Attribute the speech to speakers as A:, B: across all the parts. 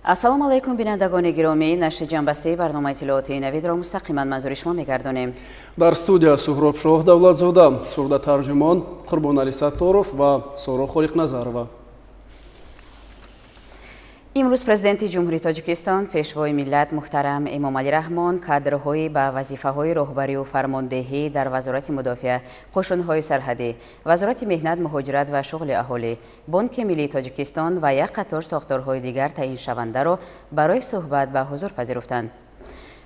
A: ассалому алайкум бинандагони гиромӣ, нашри ҷанбасии барномаи иттилооти навидро мустақиман манзури шумо мегардонем.
B: дар студия Суҳроб Шоҳ Давлатзода, сурдатарҷумон Қурбонали Сатторов ва Соро Холиқназарова.
A: имрӯз президенти ҷумҳурии Тоҷикистон, пешвои миллат муҳтарам Эмомалӣ Раҳмон кадрҳои ба вазифаҳои роҳбарию фармондеҳӣ дар Вазорати мудофиа, қушунҳои сарҳадӣ, Вазорати меҳнат, муҳоҷират ва шуғли аҳолӣ, Бонки миллии Тоҷикистон ва як қатор сохторҳои дигар таъиншавандаро барои суҳбат ба ҳузур пазируфтанд.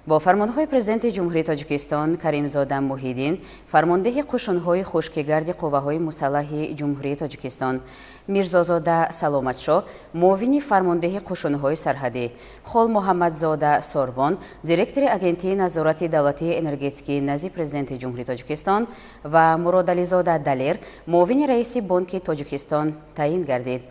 A: با فرمانهای پرزیدنت جمهوری تاجیکستان کریمزاده موحیدین، فرمانده قشونهای خشکیگرد قوه‌های مسلح جمهوری تاجیکستان، میرزازاده سلامتشو، معاون فرمانده قشونهای سرحدی، خال محمدزاده ساربان، دیرکتور اجنسی نظارت دولتی انرژتیکی نزد پرزیدنت جمهوری تاجیکستان و مرادعلیزاده دلیر، معاون رئیس بانک تاجیکستان تعیین گردید.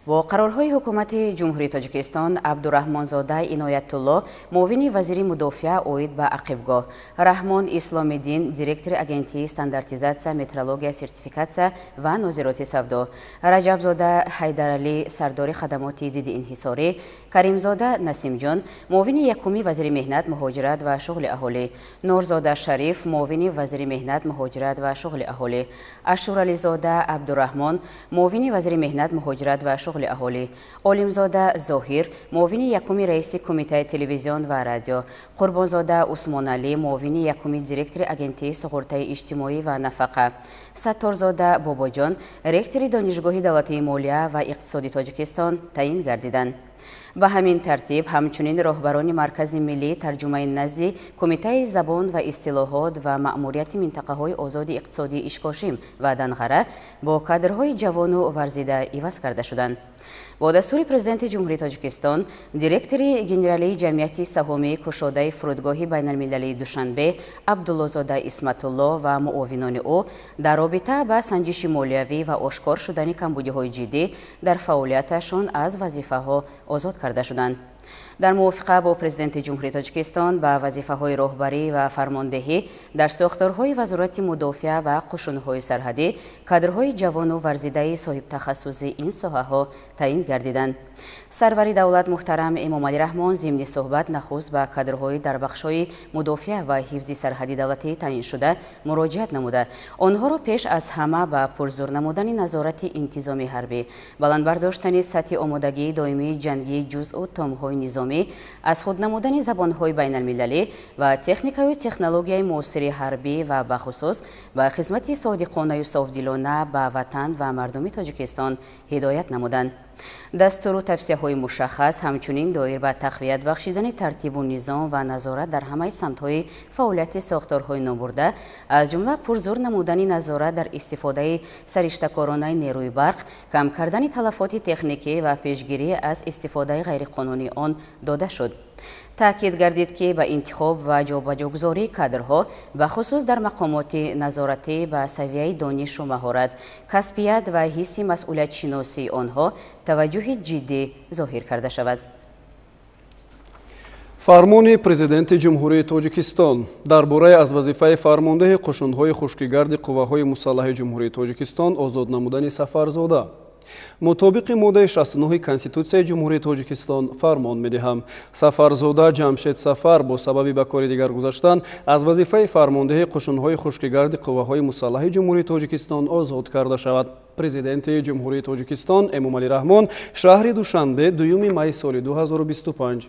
A: با قرارهای حکومت جمهوری تاجیکستان، عبدالرحمنزاده عنایت‌الله، معاون وزیر مدافع اوید به عقبگاه، رحمان اسلام‌الدین، دیرکتور اجنسی استانداردیزاسیا، مترولوژی، سرتیفیکاسیا و نظارت سودا، رجبزاده حیدرعلی، سردار خدمات ضد انحصاری، کریمزاده نسیمجان، معاون یکمی وزیر مهنت، مهاجرت و شغل اهالی، نورزاده شریف، معاون وزیر مهنت، مهاجرت و شغل اهالی، اشورعلیزاده عبدالرحمن، معاون وزیر مهنت، مهاجرت و شغل اهالی، عالمزاده ظاهر، معاون یکم رئیس کمیته تلویزیون و رادیو، قربانزاده عثمان علی، معاون یکم دیرکتور اجنسی سپورت اجتماعی و نفقه، ستارزاده باباجان، رئیس دانشگاه دولتی مالیه و اقتصادی تاجیکستان تعیین گردیدند. به همین ترتیب همچنین راهبران مرکز ملی ترجمه نزد کمیته زبان و اصطلاحات و مأموریت منطقه‌های آزاد اقتصادی اشکاشیم و دنغره با کادرهای جوان و ورزیده عوض کرده شدند. با دستور پرزیدنت جمهوری تاجیکستان، دیرکتور گنرالی جمعیت سهامی کشاده فرودگاه بین المللی دوشنبه عبدالله‌زاده اسمت الله و معاونان او در رابطه با سنجش مالیوی و آشکار شدن کمبودی‌های جدی در فعالیتشان از وظیفه‌ها آزاد کرده شدند. در موافقه با پرزیدنت جمهوری تاجیکستان به وظیفه‌های راهبری و فرماندهی در ساختارهای وزارت مدافع و قشون‌های سرحدی کادرهای جوان و ورزیده صاحب تخصص این ساحه‌ها تعیین گردیدند. سروری دولت محترم امامعلی رحمان ضمن صحبت نخست به کادرهای در بخش‌های مدافع و حفظ سرحدی دولتی تعیین شده مراجعت نموده آنها را پیش از همه به پرزور نمودن نظارت انتظامی حربی، بلند برداشتن سطح آمادگی دائمی جنگی جزء و تام‌های نظامی، از خود نمودن زبان‌های بین المللی و تکنیک و تکنولوژی معاصر حربی و بخصوص به خدمت صادقانه و صافدلانه به وطن و مردم تاجیکستان هدایت نمودند. دستور و توصیه‌های مشخص همچنین دایر به تقویت بخشیدن ترتیب و نظام و نظارت در همه سمت‌های فعالیت ساختارهای نوبرده، از جمله پرزور نمودن نظارت در استفاده سرشته‌کارانه نیروی برق، کم کردن تلفات تکنیکی و پیشگیری از استفاده غیرقانونی آن داده شد. تأکید گردید که به انتخاب و جابجاگذاری کادرها به خصوص در مقامات نظارتی به سویه دانش و مهارت، کسبیت و حس مسئولیت شناسی آنها توجه جدی ظاهر کرده شود.
B: فرمان پرزیدنت جمهوری تاجیکستان درباره از وظیفه فرمانده قشون‌های خشکیگرد قوه‌های مسلح جمهوری تاجیکستان آزاد نمودن سفرزاده. مطابق ماده 69 کنستیتوسیای جمهوری تاجیکستان فرمان می‌دهم سفرزاده جمشید سفر با سبب به کار دیگر گذاشتن از وظیفه فرمانده قشون‌های خشکیگرد قوه‌های مسلح جمهوری تاجیکستان آزاد کرده شود. پرزیدنت جمهوری تاجیکستان امامعلی رحمان شهر دوشنبه 2 می سال 2025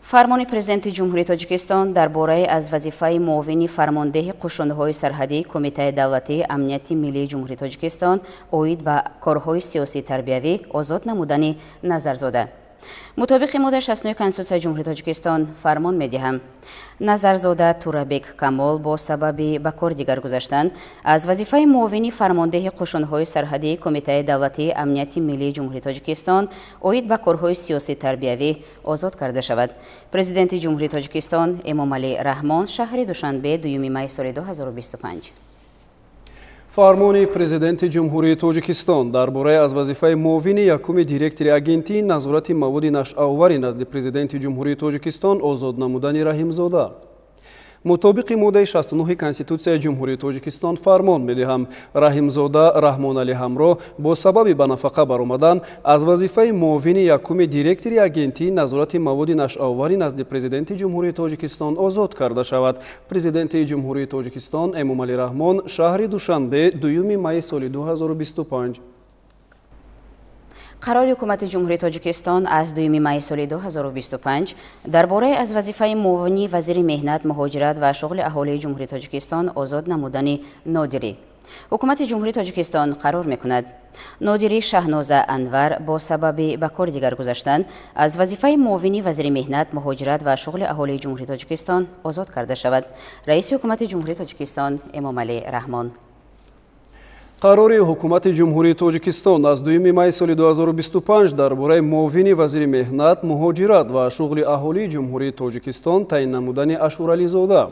A: فرمان پرزیدنت جمهوری تاجیکستان درباره از وظیفه معاون فرمانده قشون‌های سرحدی کمیته دولتی امنیت ملی جمهوری تاجیکستان اوید به کارهای سیاسی تربیوی آزاد نمودن نظر زده. مطابق ماده 69 کنستیتوسیای جمهوری تاجیکستان فرمان می‌دهم نظرزاده تورابک کمال با سبب به کار دیگر گذاشتن از وظیفه معاون فرمانده قشون‌های سرحدی کمیته دولتی امنیت ملی جمهوری تاجیکستان اوید به کارهای سیاسی تربیوی آزاد کرده شود. پرزیدنت جمهوری تاجیکستان امامعلی رحمان شهر دوشنبه 2 می سال 2025
B: فرمان پرزیدنت جمهوری تاجیکستان درباره از وظیفه معاون یکم دیرکتور اجنسی نظارت مواد نشأه‌آور نزد پرزیدنت جمهوری تاجیکستان آزاد نمودن رحیمزاده. مطابق ماده 69 کنستیتوسیای جمهوری تاجیکستان فرمان می‌دهم رحیمزاده رحمان علی همراه با سبب به نفقه برآمدن از وظیفه معاون یکم دیرکتوری اگنتی نظارت مواد نشآوری نزد پرزیدنت جمهوری تاجیکستان آزاد کرده شود. پرزیدنت جمهوری تاجیکستان امامعلی رحمان شهر دوشنبه 2 می سال 2025
A: قرار حکومت جمهوری تاجیکستان از 2 می سال 2025 درباره از وظیفه معاونی وزیر مهنت، مهاجرت و شغل اهالی جمهوری تاجیکستان آزاد نمودن نادری. حکومت جمهوری تاجیکستان قرار می‌کند نادری شهنازه انور با سبب به کار دیگر گذاشتن از وظیفه معاونی وزیر مهنت، مهاجرت و شغل اهالی جمهوری تاجیکستان آزاد کرده شود. رئیس حکومت جمهوری تاجیکستان امامعلی رحمان
B: قرار حکومت جمهوری تاجیکستان از 2 می سال 2025 درباره معاون وزیر مهنت، مهاجرت و شغل اهالی جمهوری تاجیکستان تعیین نمودن اشورعلی زاده.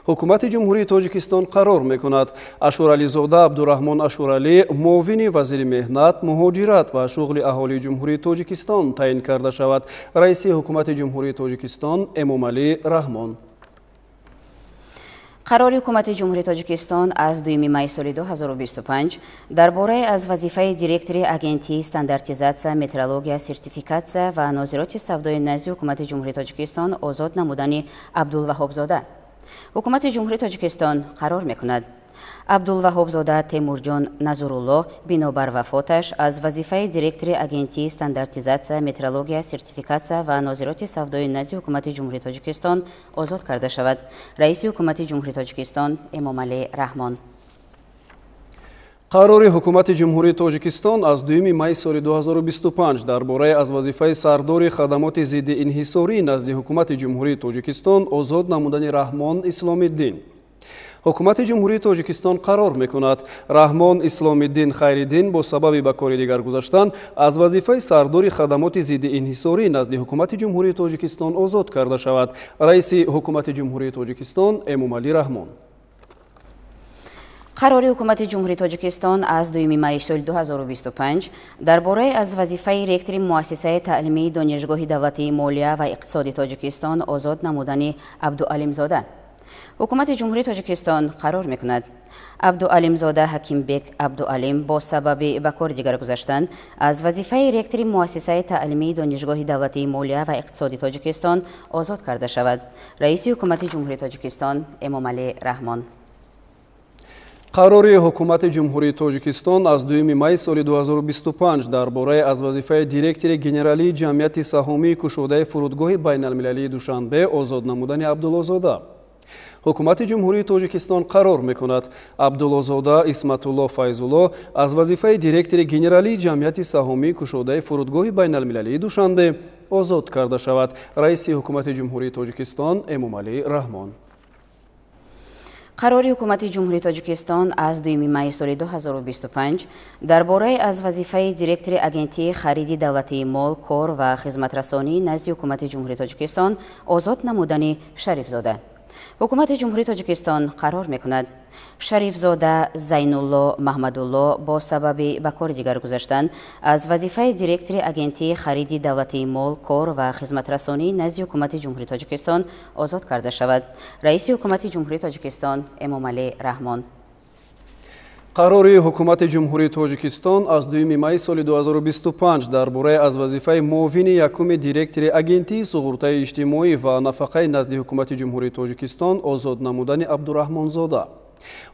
B: حکومت جمهوری تاجیکستان قرار می‌کند اشورعلی زاده عبدالرحمن اشورعلی معاون وزیر مهنت، مهاجرت و شغل اهالی جمهوری تاجیکستان تعیین کرده شود. رئیس حکومت جمهوری تاجیکستان امامعلی رحمان
A: قرار حکومت جمهوری تاجیکستان از 2 می سال 2025 درباره از وظیفه دیرکتوری اگنتی استانداردیزاسیا، مترولوژیا، سرتیفیکاسیا و نظارت سودای نزد حکومت جمهوری تاجیکستان آزاد نمودن عبدالوهاب زاده. حکومت جمهوری تاجیکستان قرار می‌کند عبدالوهاب زاده تیمورجان نظرالله بنابر وفاتش از وظیفه دیرکتوری اگنتی استانداردیزاسیا، مترولوژیا، سرتیفیکاسیا و نظارت سودای نزد حکومت جمهوری تاجیکستان آزاد کرده شود. رئیس حکومت جمهوری تاجیکستان امامعلی رحمان
B: قرار حکومت جمهوری تاجیکستان از 2 می سال 2025 درباره از وظیفه سردار خدمات ضد انحصاری نزد حکومت جمهوری تاجیکستان آزاد نمودن رحمان اسلام الدین. حکومت جمهوری تاجیکستان قرار می‌کند رحمان اسلام الدین خیرالدین با سبب به کار دیگر گذاشتن از وظیفه سردار خدمات ضد انحصاری نزد حکومت جمهوری تاجیکستان آزاد کرده شود. رئیس حکومت جمهوری تاجیکستان امامعلی رحمان
A: قرار حکومت جمهوری تاجیکستان از 2 می سال 2025 درباره از وظیفه رکتور مؤسسه تعلیمی دانشگاه دولتی مالیه و اقتصاد تاجیکستان آزاد نمودن عبدالعلیم زاده. حکومت جمهوری تاجیکستان قرار می‌کند عبدالعلیم زاده حکیم بیک عبدالعلیم با سبب به کار دیگر گذاشتن از وظیفه رکتور مؤسسه تعلیمی دانشگاه دولتی مالیه و اقتصاد تاجیکستان آزاد کرده شود. رئیس حکومت جمهوری تاجیکستان امامعلی رحمان
B: قرار حکومت جمهوری تاجیکستان از 2 می سال 2025 درباره از وظیفه دیرکتور گنرالی جمعیت سهامی کشوده فرودگاه بین‌المللی دوشنبه آزاد نمودن عبدالله زاده. حکومت جمهوری تاجیکستان قرار می‌کند عبدالله زاده اسمت‌الله فیض‌الله از وظیفه دیرکتور گنرالی جمعیت سهامی کشوده فرودگاه بین‌المللی دوشنبه آزاد کرده شود. رئیس حکومت جمهوری تاجیکستان امامعلی رحمان
A: قرار حکومت جمهوری تاجیکستان از 2 می سال 2025 درباره از وظیفه دیرکتور اگنتی خرید دولتی مال، کار و خدمت رسانی نزد حکومت جمهوری تاجیکستان آزاد نمودن شریف زاده. حکومت جمهوری تاجیکستان قرار می‌کند شریف زاده زینالله محمدالله با سبب به کار دیگر گذاشتن از وظیفه دیرکتور اگنتی خرید دولتی مال، کار و خدمت رسانی نزد حکومت جمهوری تاجیکستان آزاد کرده شود. رئیس حکومت جمهوری تاجیکستان امامعلی رحمان
B: قرار حکومت جمهوری تاجیکستان از 2 می سال 2025 درباره از وظیفه معاون یکم دیرکتور اگنتی سقوط اجتماعی و نفقه نزد حکومت جمهوری تاجیکستان آزاد نمودن عبدالرحمن زاده.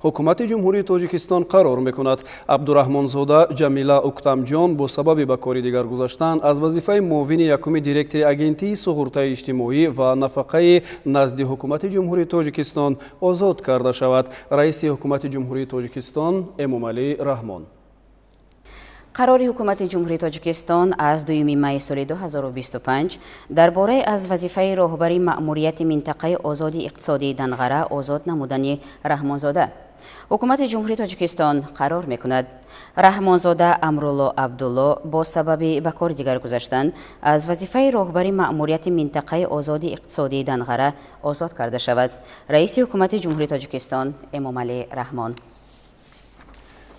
B: حکومت جمهوری تاجیکستان قرار می‌کند عبدالرحمن زاده جمیله اکتمجان با سبب به کار دیگر گذاشتن از وظیفه معاون یکم دیرکتور اگنتی سقوط اجتماعی و نفقه نزد حکومت جمهوری تاجیکستان آزاد کرده شود. رئیس حکومت جمهوری تاجیکستان امامعلی رحمان
A: قرار حکومت جمهوری تاجیکستان از 2 می سال 2025 درباره از وظیفه راهبری مأموریت منطقه آزاد اقتصادی دنغره آزاد نمودن رحمانزاده. حکومت جمهوری تاجیکستان قرار می‌کند رحمانزاده امرالله عبدالله با سبب به کار دیگر گذاشتن از وظیفه راهبری مأموریت منطقه آزاد اقتصادی دنغره آزاد کرده شود. رئیس حکومت جمهوری تاجیکستان امامعلی رحمان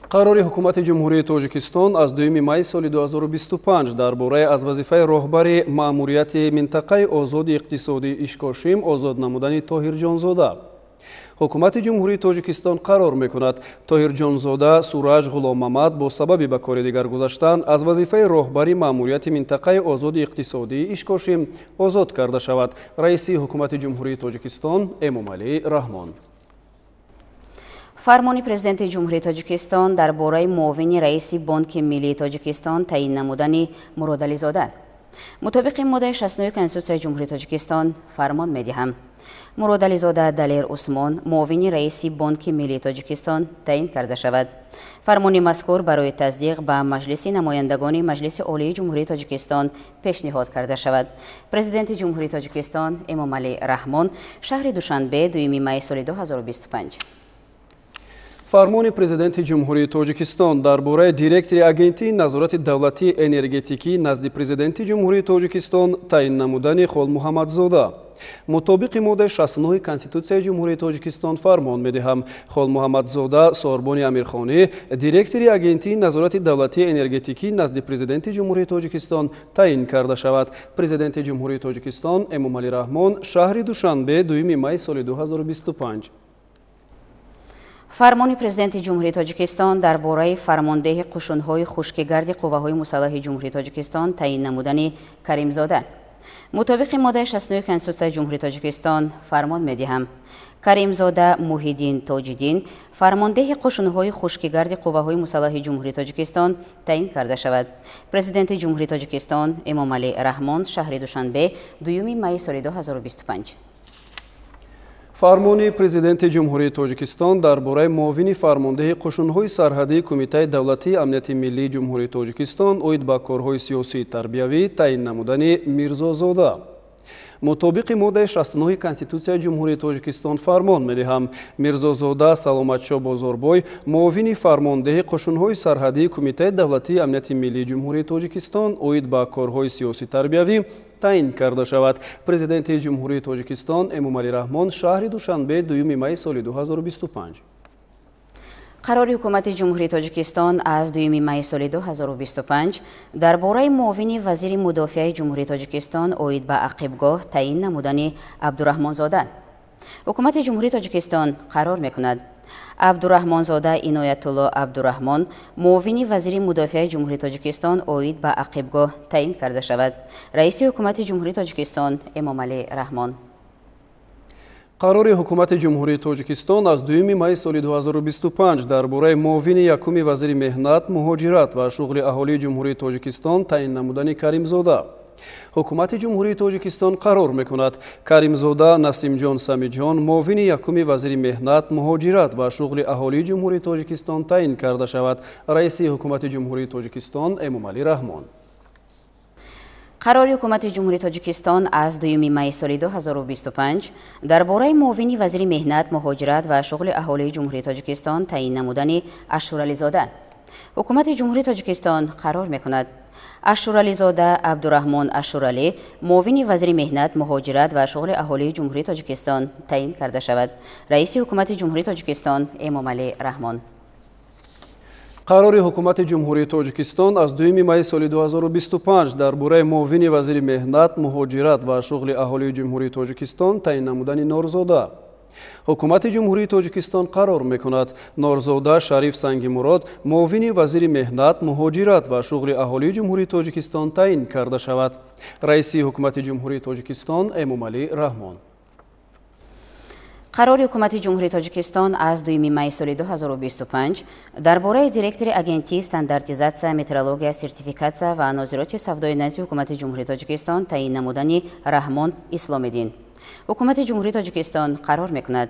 B: قرار حکومت جمهوری تاجیکستان از 2 می سال 2025 درباره از وظیفه راهبری مأموریت منطقه آزاد اقتصادی اشکاشیم آزاد نمودن طاهر جانزاده. ҳукумати ҷумҳурии тоҷикистон қарор мекунад тоҳирҷонзода сураҷ ғуломмамад бо сабаби ба кори дигар гузаштан аз вазифаи роҳбари маъмурияти минтақаи озоди иқтисодии ишкошим озод карда шавад. раиси ҳукумати ҷумҳурии тоҷикистон эмомалӣ раҳмон.
A: фармони президенти ҷумҳурии тоҷикистон дар бораи муовини раиси бонки миллии тоҷикистон таъин намудани Мурод Ализода. мутобиқи моддаи 69 Конститутсияи ҷумҳурии тоҷикистон фармон медиҳам Мурод Ализода Далер Усмон муовини раиси бонки миллии тоҷикистон таъин карда шавад. фармони мазкур барои тасдиқ ба маҷлиси намояндагони маҷлиси олии ҷумҳурии тоҷикистон пешниҳод карда шавад. президенти ҷумҳурии тоҷикистон Эмомалӣ Раҳмон шаҳри Душанбе 2 май соли 2025.
B: фармони президенти ҷумҳурии тоҷикистон дар бораи директори агентии назорати давлатии энергетикӣ назди президенти ҷумҳурии тоҷикистон таъин намудани Хол Муҳаммадзода. мутобиқи моддаи 69 Конститутсияи ҷумҳурии тоҷикистон фармон медиҳам Хол Муҳаммадзода Сорбони Амирхонӣ директори агентии назорати давлатии энергетикӣ назди президенти ҷумҳурии тоҷикистон таъин карда шавад. президенти ҷумҳурии тоҷикистон Эмомалӣ Раҳмон шаҳри Душанбе 2 май соли 2025.
A: фармони президенти ҷумҳурии тоҷикистон дар бораи фармондеҳи қушунҳои хушкигарди қувваҳои мусаллаҳи ҷумҳурии тоҷикистон таъин намудани Каримзода. мутобиқи моддаи 69 Конститутсияи ҷумҳурии тоҷикистон фармон медиҳам Каримзода Муҳиддин Тоҷиддин фармондеҳи қушунҳои хушкигарди қувваҳои мусаллаҳи ҷумҳурии тоҷикистон таъин карда шавад. президенти ҷумҳурии тоҷикистон Эмомалӣ Раҳмон шаҳри Душанбе 2 май соли 2025.
B: фармони президенти ҷумҳурии тоҷикистон дар бораи муовини фармондеҳи қушунҳои сарҳадии Кумитаи давлатии амнияти миллии ҷумҳурии тоҷикистон оид ба корҳои сиёсии тарбиявӣ таъин намудани Мирзозода. мутобиқи моддаи 69 Конститутсияи ҷумҳурии тоҷикистон фармон медиҳам Мирзозода Саломатшо Бозорбой муовини фармондеҳи қушунҳои сарҳадии Кумитаи давлатии амнияти миллии ҷумҳурии тоҷикистон оид ба корҳои сиёсии тарбиявӣ таъин карда шавад. президенти ҷумҳурии тоҷикистон Эмомалӣ Раҳмон шаҳри Душанбе 2 май соли 2025.
A: қарори ҳукумати ҷумҳурии тоҷикистон аз 2 май соли 2025 дар бораи муовини вазири мудофиаи ҷумҳурии тоҷикистон оид ба ақибгоҳ таъин намудани Абдураҳмонзода. ҳукумати ҷумҳурии тоҷикистон қарор мекунад Абдураҳмонзода Иноятулло Абдураҳмон муовини вазири мудофиаи ҷумҳурии тоҷикистон оид ба ақибгоҳ таъин карда шавад. раиси ҳукумати ҷумҳурии тоҷикистон Эмомалӣ Раҳмон.
B: қарори ҳукумати ҷумҳурии тоҷикистон аз 2 май соли 2025 дар бораи муовини якуми вазири меҳнат, муҳоҷират ва шуғли аҳолии ҷумҳурии тоҷикистон таъин намудани Каримзода. ҳукумати ҷумҳурии тоҷикистон қарор мекунад Каримзода Насимҷон Самиҷон муовини якуми вазири меҳнат, муҳоҷират ва шуғли аҳолии ҷумҳурии тоҷикистон таъин карда шавад. раиси ҳукумати ҷумҳурии тоҷикистон Эмомалӣ Раҳмон.
A: қарори ҳукумати ҷумҳурии тоҷикистон аз 2 май соли 2025 дар бораи муовини вазири меҳнат, муҳоҷират ва шуғли аҳолии ҷумҳурии тоҷикистон таъин намудани Ашурализода. ҳукумати ҷумҳурии тоҷикистон қарор мекунад Ашурализода Абдураҳмон Ашуралӣ муовини вазири меҳнат, муҳоҷират ва шуғли аҳолии ҷумҳурии тоҷикистон таъин карда шавад. раиси ҳукумати ҷумҳурии тоҷикистон Эмомалӣ Раҳмон.
B: қарори ҳукумати ҷумҳурии тоҷикистон аз 2 май соли 2025 дар бораи муовини вазири меҳнат, муҳоҷират ва шуғли аҳолии ҷумҳурии тоҷикистон таъин намудани Норзода. ҳукумати ҷумҳурии тоҷикистон қарор мекунад Норзода Шариф Сангимурод муовини вазири меҳнат, муҳоҷират ва шуғли аҳолии ҷумҳурии тоҷикистон таъин карда шавад. раиси ҳукумати ҷумҳурии тоҷикистон Эмомалӣ Раҳмон.
A: қарори ҳукумати ҷумҳурии тоҷикистон аз 2 май соли 2025 дар бораи директори агентии стандартизатсия, метрология, сертификатсия ва нозироти савдои назди ҳукумати ҷумҳурии тоҷикистон таъин намудани Раҳмон Исломиддин. ҳукумати ҷумҳурии тоҷикистон қарор мекунад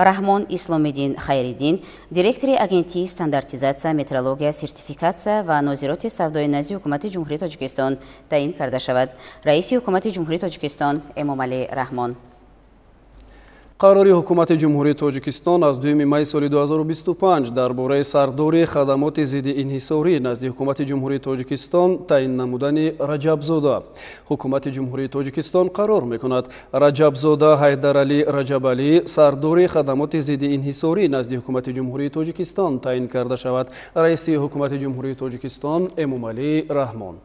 A: Раҳмон Исломиддин Хайриддин директори агентии стандартизатсия, метрология, сертификатсия ва нозироти савдои назди ҳукумати ҷумҳурии тоҷикистон таъин карда шавад. раиси ҳукумати ҷумҳурии тоҷикистон Эмомалӣ Раҳмон.
B: қарори ҳукумати ҷумҳурии тоҷикистон аз 2 май соли 2025 дар бораи сардори хадамоти зидди инҳисорӣ назди ҳукумати ҷумҳурии тоҷикистон таъин намудани Раҷабзода. ҳукумати ҷумҳурии тоҷикистон қарор мекунад Раҷабзода Ҳайдаралӣ Раҷабалӣ сардори хадамоти зидди инҳисорӣ назди ҳукумати ҷумҳурии тоҷикистон таъин карда шавад. раиси ҳукумати ҷумҳурии тоҷикистон Эмомалӣ Раҳмон.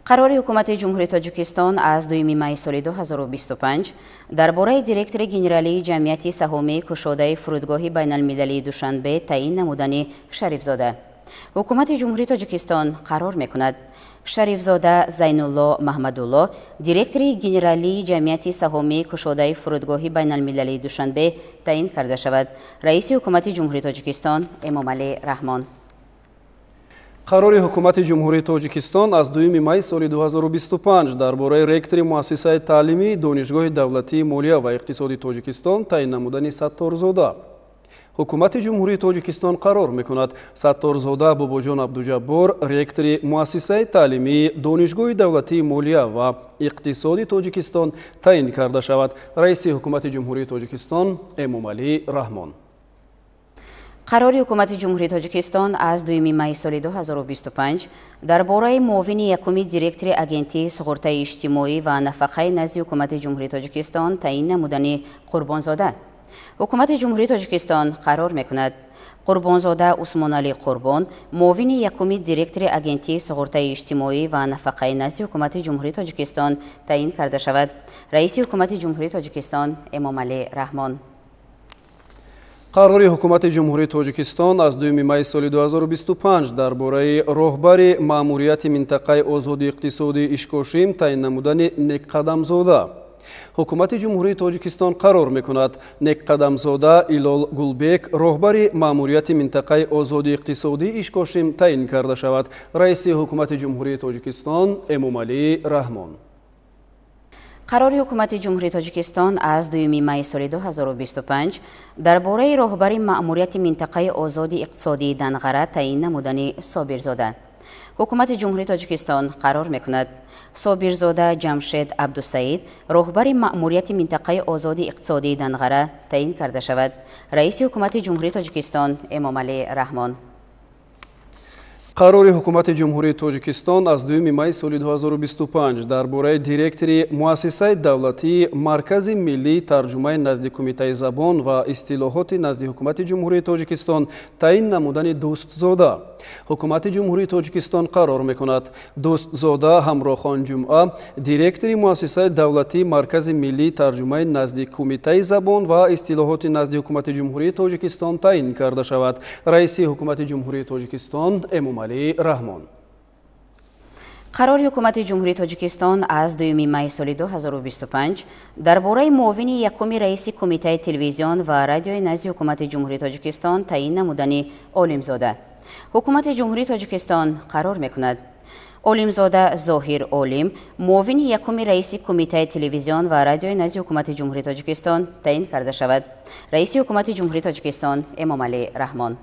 A: қарори ҳукумати ҷумҳурии тоҷикистон аз 2 майи соли 2025 дар бораи директори генералии ҷамъияти саҳомии кушодаи фурудгоҳи байналмилалии Душанбе таъин намудани Шарифзода. ҳукумати ҷумҳурии тоҷикистон қарор мекунад Шарифзода Зайнулло Маҳмадулло директори генералии ҷамъияти саҳомии кушодаи фурудгоҳи байналмилалии Душанбе таъин карда шавад. раиси ҳукумати ҷумҳурии тоҷикистон Эмомалӣ Раҳмон.
B: қарори ҳукумати ҷумҳурии тоҷикистон аз 2 майи соли 2025 дар бораи ректори муассисаи таълимии донишгоҳи давлатии молия ва иқтисодии тоҷикистон таъин намудани Сатторзода. ҳукумати ҷумҳурии тоҷикистон қарор мекунад Сатторзода Бобоҷон Абдуҷаббор ректори муассисаи таълимии донишгоҳи давлатии молия ва иқтисодии тоҷикистон таъин карда шавад. раиси ҳукумати ҷумҳурии тоҷикистон Эмомалӣ Раҳмон.
A: қарори ҳукумати ҷумҳурии тоҷикистон аз 2 майи соли 2025 дар бораи муовини якуми директори агентии суғуртаи иҷтимоӣ ва нафақаи назди ҳукумати ҷумҳурии тоҷикистон таъин намудани Қурбонзода. ҳукумати ҷумҳурии тоҷикистон қарор мекунад Қурбонзода Усмоналӣ Қурбон муовини якуми директори агентии суғуртаи иҷтимоӣ ва нафақаи назди ҳукумати ҷумҳурии тоҷикистон таъин карда шавад. раиси ҳукумати ҷумҳурии тоҷикистон Эмомалӣ Раҳмон.
B: қарори ҳукумати ҷумҳурии тоҷикистон аз 2 майи соли 2025 дар бораи роҳбари маъмурияти минтақаи озодии иқтисодии Ишкошим таъин намудани Некқадамзода. ҳукумати ҷумҳурии тоҷикистон қарор мекунад Некқадамзода Илол Гулбек роҳбари маъмурияти минтақаи озодии иқтисодии Ишкошим таъин карда шавад. раиси ҳукумати ҷумҳурии тоҷикистон Эмомалӣ Раҳмон.
A: қарори ҳукумати ҷумҳурии тоҷикистон аз 2 майи соли 2025 дар бораи роҳбари маъмурияти минтақаи озоди иқтисодии Данғара таъин намудани Собирзода. ҳукумати ҷумҳурии тоҷикистон қарор мекунад Собирзода Ҷамшед Абдусаид роҳбари маъмурияти минтақаи озоди иқтисодии Данғара таъин карда шавад. раиси ҳукумати ҷумҳурии тоҷикистон Эмомалӣ Раҳмон.
B: қарори ҳукумати ҷумҳурии тоҷикистон аз 2 майи соли 2025 дар бораи директори муассисаи давлатии Маркази миллии тарҷумаи назди Кумитаи забон ва истилоҳоти назди ҳукумати ҷумҳурии тоҷикистон таъин намудани Дӯстзода. ҳукумати ҷумҳурии тоҷикистон қарор мекунад Дӯстзода Ҳамрохон Ҷумъа директори муассисаи давлатии Маркази миллии тарҷумаи назди Кумитаи забон ва истилоҳоти назди ҳукумати ҷумҳурии тоҷикистон таъин карда шавад. раиси ҳукумати ҷумҳурии тоҷикистон Эмомалӣ Раҳмон.
A: қарори ҳукумати ҷумҳурии тоҷикистон аз 2 майи соли 2025 дар бораи муовини якуми раиси Кумитаи телевизион ва радиои назди ҳукумати ҷумҳурии тоҷикистон таъин намудани Олимзода. ҳукумати ҷумҳурии тоҷикистон қарор мекунад Олимзода Зоҳир Олим муовини якуми раиси Кумитаи телевизион ва радиои назди ҳукумати ҷумҳурии тоҷикистон таъин карда шавад. раиси ҳукумати ҷумҳурии тоҷикистон Эмомалӣ Раҳмон.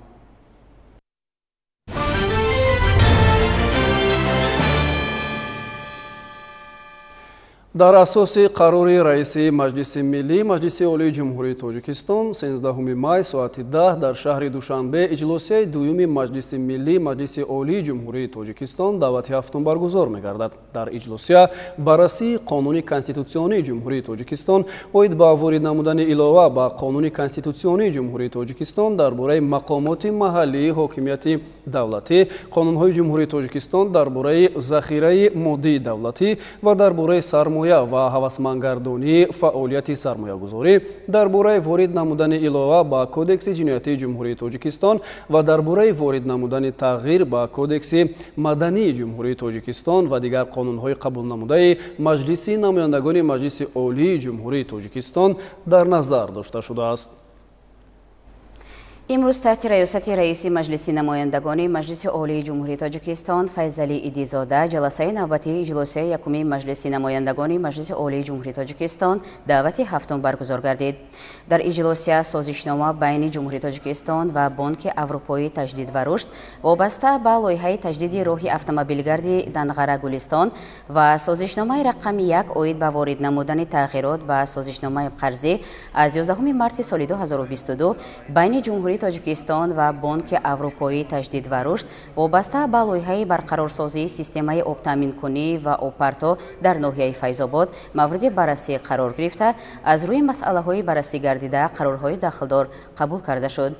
B: дар асоси қарори раиси Маҷлиси Миллӣ Маҷлиси Олии Ҷумҳурии Тоҷикистон 13 май соати 10 дар шаҳри Душанбе иҷлосияи дуюми Маҷлиси Миллӣ Маҷлиси Олии Ҷумҳурии Тоҷикистон давати ҳафтум баргузор мегардад. дар иҷлосия баррасии Қонуни Конститутсионии Ҷумҳурии Тоҷикистон оид ба ворид намудани илова ба Қонуни Конститутсионии Ҷумҳурии Тоҷикистон дар бораи мақомоти маҳаллии ҳокимияти давлатӣ, қонунҳои Ҷумҳурии Тоҷикистон дар бораи захираи моддии давлатӣ ва дар бораи сармоя ва ҳавасмандгардонии фаъолияти сармоягузорӣ, дар бораи ворид намудани илова ба Кодекси ҷиноятии Ҷумҳурии Тоҷикистон ва дар бораи ворид намудани тағйир ба Кодекси мадании Ҷумҳурии Тоҷикистон ва дигар қонунҳои қабулнамудаи Маҷлиси намояндагони Маҷлиси Олии Ҷумҳурии Тоҷикистон дар назар дошта шудааст.
A: имрӯз таҳти раёсати раиси Маҷлиси намояндагони Маҷлиси Олии Ҷумҳурии Тоҷикистон Файзалӣ Идизода ҷаласаи навбатии иҷлосияи якуми Маҷлиси намояндагони Маҷлиси Олии Ҷумҳурии Тоҷикистон давати ҳафтум баргузор гардид. дар иҷлосия созишнома байни Ҷумҳурии Тоҷикистон ва Бонки Аврупои таҷдид ва рушд вобаста ба лоиҳаи таҷдиди роҳи автомобилгарди Данғара Гулистон ва созишномаи рақами 1 оид ба ворид намудани тағйирот ба созишномаи қарзӣ аз 11 марти соли 2022 байни Ҷумҳурии тоҷикистон ва бонки аврупоӣ таҷдид ва рушд вобаста ба лоиҳаи барқарорсозии системаи обтаъминкунӣ ва обпарто дар ноҳияи Файзобод мавриди баррасӣ қарор гирифта, аз рӯи масъалаҳои баррасӣ гардида қарорҳои дахлдор қабул карда шуд.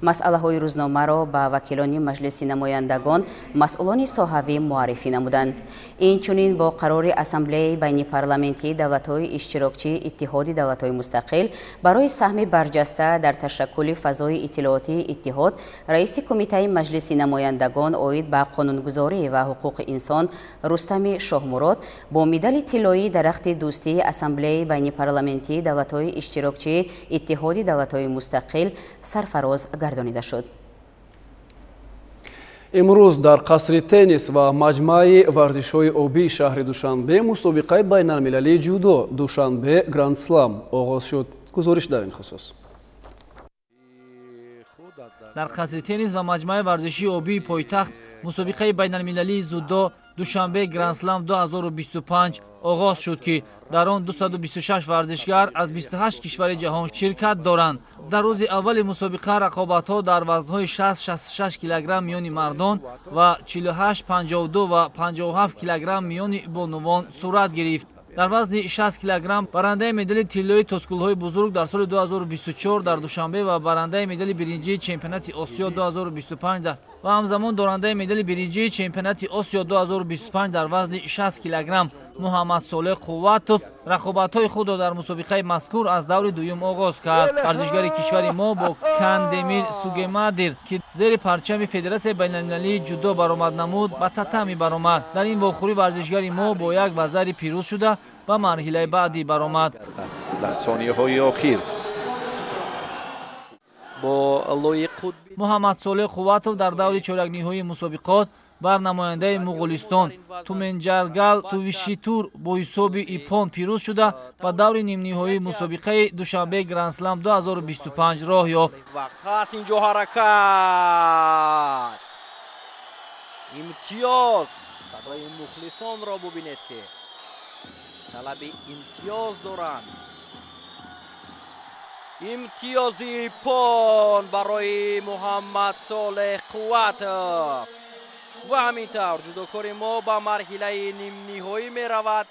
A: Масъалаҳои рӯзномаро ба вакилони маҷлиси намояндагон масъулони соҳавӣ муаррифӣ намуданд. Инчунин бо қарори Ассамблеяи байнипарламентии давлатҳои иштирокчии Иттиҳоди давлатҳои мустақил барои саҳми барҷаста дар ташаккули фазои иттилоотии иттиҳод, раиси кумитаи маҷлиси намояндагон оид ба қонунгузорӣ ва ҳуқуқи инсон Рустами Шоҳмурод бо медали тиллоии дарахти дӯстии Ассамблеяи байнипарламентии давлатҳои иштирокчии Иттиҳоди давлатҳои мустақил сарфароз гардонида шуд.
B: имрӯз дар қасри теннис ва маҷмӯаи варзишҳои обии шаҳри Душанбе мусобиқаи байналмилалии ҷудо Душанбе Гранд Слам оғоз шуд. гузориш дар ин хусус.
C: дар қасри теннис ва маҷмӯаи варзишии обии пойтахт мусобиқаи байналмилалии зудо Душанбе Гранд Слам 2025 оғоз шуд ки дар он 226 варзишгар аз 28 кишвари ҷаҳон ширкат доранд. дар рӯзи аввали мусобиқа рақобатҳо дар вазнҳои 60-66 килограмм миёни мардон ва 48-52 ва 57 килограмм миёни бонувон сурат гирифт. дар вазни 60 килограмм барандаи медали тиллои тоскулҳои бузург дар соли 2024 дар Душанбе ва барандаи медали биринҷии чемпионати Осиё 2025 ва ҳамзамон дорандаи медали биринҷии чемпионати Осиё 2025 дар вазни 60 килограмм Муҳаммад Солеҳ Қувватов рақобатҳои худро дар мусобиқаи мазкур аз даври дуюм оғоз кард. варзишгари кишвари мо бо Кандемир Сугемадир ки зери парчами Федератсияи байналмилалии ҷудо баромад намуд, ба татами баромад. дар ин вохӯрӣ варзишгари мо бо як вазари пирӯз шуда ба марҳилаи баъдӣ баромад.
D: дар сониҳаҳои охир
C: Муҳаммад Солеҳ Қувватов дар даври чоракниҳоии мусобиқот бар намояндаи Муғулистон Туменҷаргал Тувишитур бо ҳисоби ипон пирӯз шуда ба даври нимниҳоии мусобиқаи Душанбе Гранд Слам 2025 роҳ ёфт.
E: инҷо ҳаракат имтиёз садои мухлисонро бубинед ки талаби имтиёз доранд. имтиёзи ипон барои Муҳаммад Солеҳ Қувватов ва ҳамин тавр ҷудокори мо ба марҳилаи нимниҳоӣ меравад.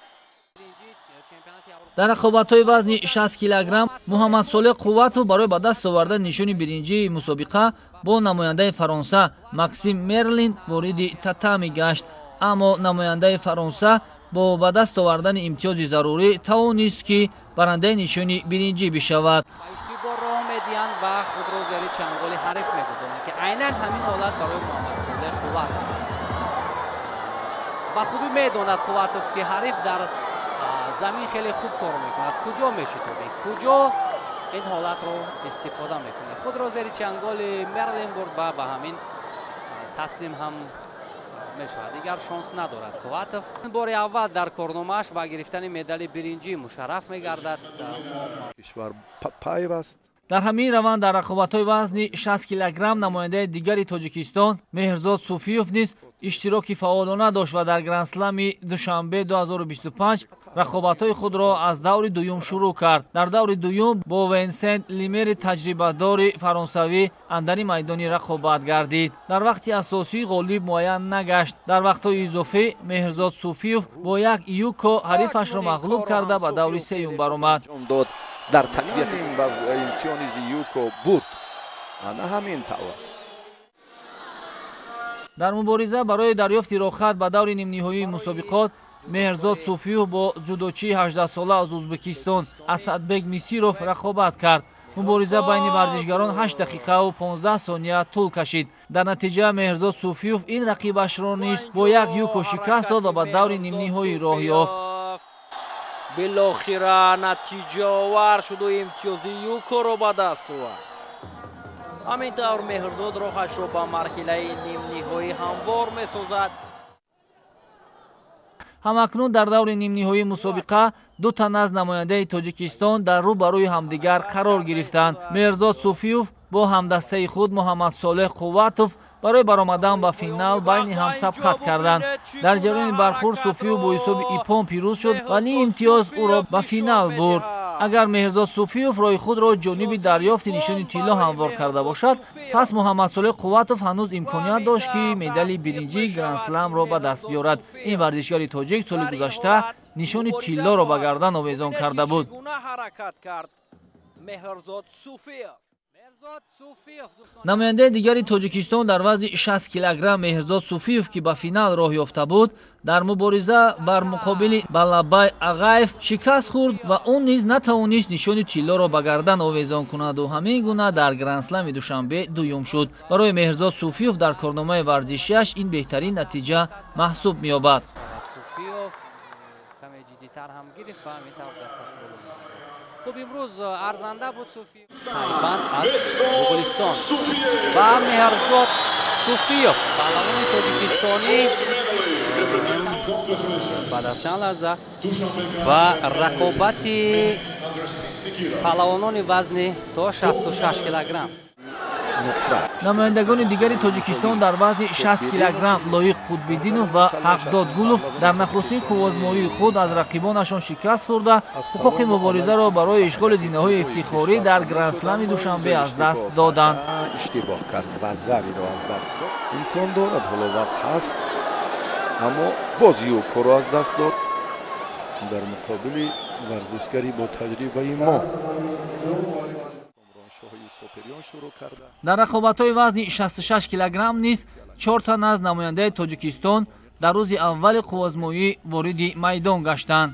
C: дар рақобатҳои вазни 60 килограмм Муҳаммад Солеҳ Қувватов барои ба даст овардан нишони биринҷии мусобиқа бо намояндаи Фаронса Максим Мерлин вориди татами гашт, аммо намояндаи Фаронса бо ба даст овардани имтиёзи зарурӣ тавонист ки барандаи нишони биринҷӣ бишавад.
F: медиҳанд ва худро зери чанголи ҳариф мегузоранд ки айнан ҳамин ҳолат барои Муҳаммад Солеҳ Қувватов. ба хубӣ медонад Қувватов ки ҳариф дар замин хеле хуб кор мекунад, куҷо мешитобӣ, куҷо ин ҳолатро истифода мекунад. худро зери чанголи Мерлин бурд ва ба ҳамин таслим ҳам мешавад. дигар шонс надорад Қувватов. бори аввал дар корномааш ба гирифтани медали биринҷӣ мушарраф мегардад.
D: кишвар пайваст.
C: дар ҳамин раванд дар рақобатҳои вазни 60 килограмм намояндаи дигари Тоҷикистон Меҳрзод Суфиёв низ иштироки фаъолона дошт ва дар Гранд-слами Душанбе 2025 рақобатҳои худро аз даври дуюм шурӯъ кард. дар даври дуюм бо Винсент Лимери таҷрибадори фаронсавӣ андари майдони рақобат гардид. дар вақти асосӣ ғолиб муайян нагашт. дар вақтҳои изофӣ Меҳрзод Суфиёв бо як юко ҳарифашро мағлуб карда ба даври сеюм баромад.
D: дар тақвияти имтиёни юко буд ана ҳамин тавр.
C: дар мубориза барои дарёфти рохат ба даври нимниҳоии мусобиқот Меҳрзод Суфиёв бо ҷудочии 18-сола аз Ӯзбекистон Асадбек Мисиров рақобат кард. мубориза байни варзишгарон 8 дақиқаву 15 сония тӯл кашид. дар натиҷа Меҳрзод Суфиёв ин рақибашро низ бо як юко шикаст дод ва ба даври нимниҳоӣ роҳ ёфт.
E: билохира натиҷаовар шуду имтиёзи юкоро ба даст овард. ҳамин тавр Меҳрзод роҳашро ба марҳилаи нимниҳоӣ ҳамвор месозад.
C: ҳамакнун дар даври нимниҳоии мусобиқа ду тан аз намояндаи Тоҷикистон дар рӯ ба рӯи ҳамдигар қарор гирифтанд. Меҳрзод Суфиёв бо ҳамдастаи худ Муҳаммад Солеҳ Қувватов барои баромадан ба финал байни ҳам сабқат карданд. дар ҷараёни бархурд Суфиёв бо ҳисоби ипон пирӯз шуд, вале имтиёз ӯро ба финал бурд. агар Меҳрзод Суфиев роҳи худро ҷониби дарёфти нишони тилло ҳамвор карда бошад, пас Муҳаммадсолеҳ Қувватов ҳанӯз имконият дошт ки медали биринҷии Гранд-Сламро ба даст биёрад. Ин варзишгари тоҷик соли гузашта нишони тиллоро ба гардан овезон карда буд. намояндаи дигари Тоҷикистон дар вазни 60 килограмм Меҳрзод Суфиев ки ба финал роҳ ёфта буд, дар мубориза бар муқобили Баллабай Агаев шикаст хӯрд ва он низ натавонист нишони тиллоро ба гардан овезон кунаду ҳамин гуна дар Гранд-Слами Душанбе дуюм шуд. барои Меҳрзод Суфиев дар корномаи варзишиаш ин беҳтарин натиҷа маҳсуб меёбад.
F: خب امروز ارزنده بود صوفیوف تایبند از بلغارستان و مهرزاد صوفیوف پهلوان تاجیکستانی بعد از چند لحظه با رقابت پهلوانان وزن تا 66 کیلوگرم
C: намояндагони дигари Тоҷикистон дар вазни 60 килограмм Лоиқ Қутбиддинов ва Ҳақдод Гулов дар нахустин хувозмоии худ аз рақибонашон шикаст хӯрда, ҳуқуқи муборизаро барои ишғоли зинаҳои ифтихорӣ дар Гранд-Слами Душанбе аз даст доданд.
D: иштибоҳ кард ва зариро аз даст дод. имкон дорад, ҳоловат ҳаст, аммо боз юкоро аз даст дод дар муқобили варзишгари бо таҷрибаи мо.
C: дар рақобатҳои вазни 66 килограмм низ 4 тан аз намояндаи Тоҷикистон дар рӯзи аввали қуввозмоӣ вориди майдон гаштанд.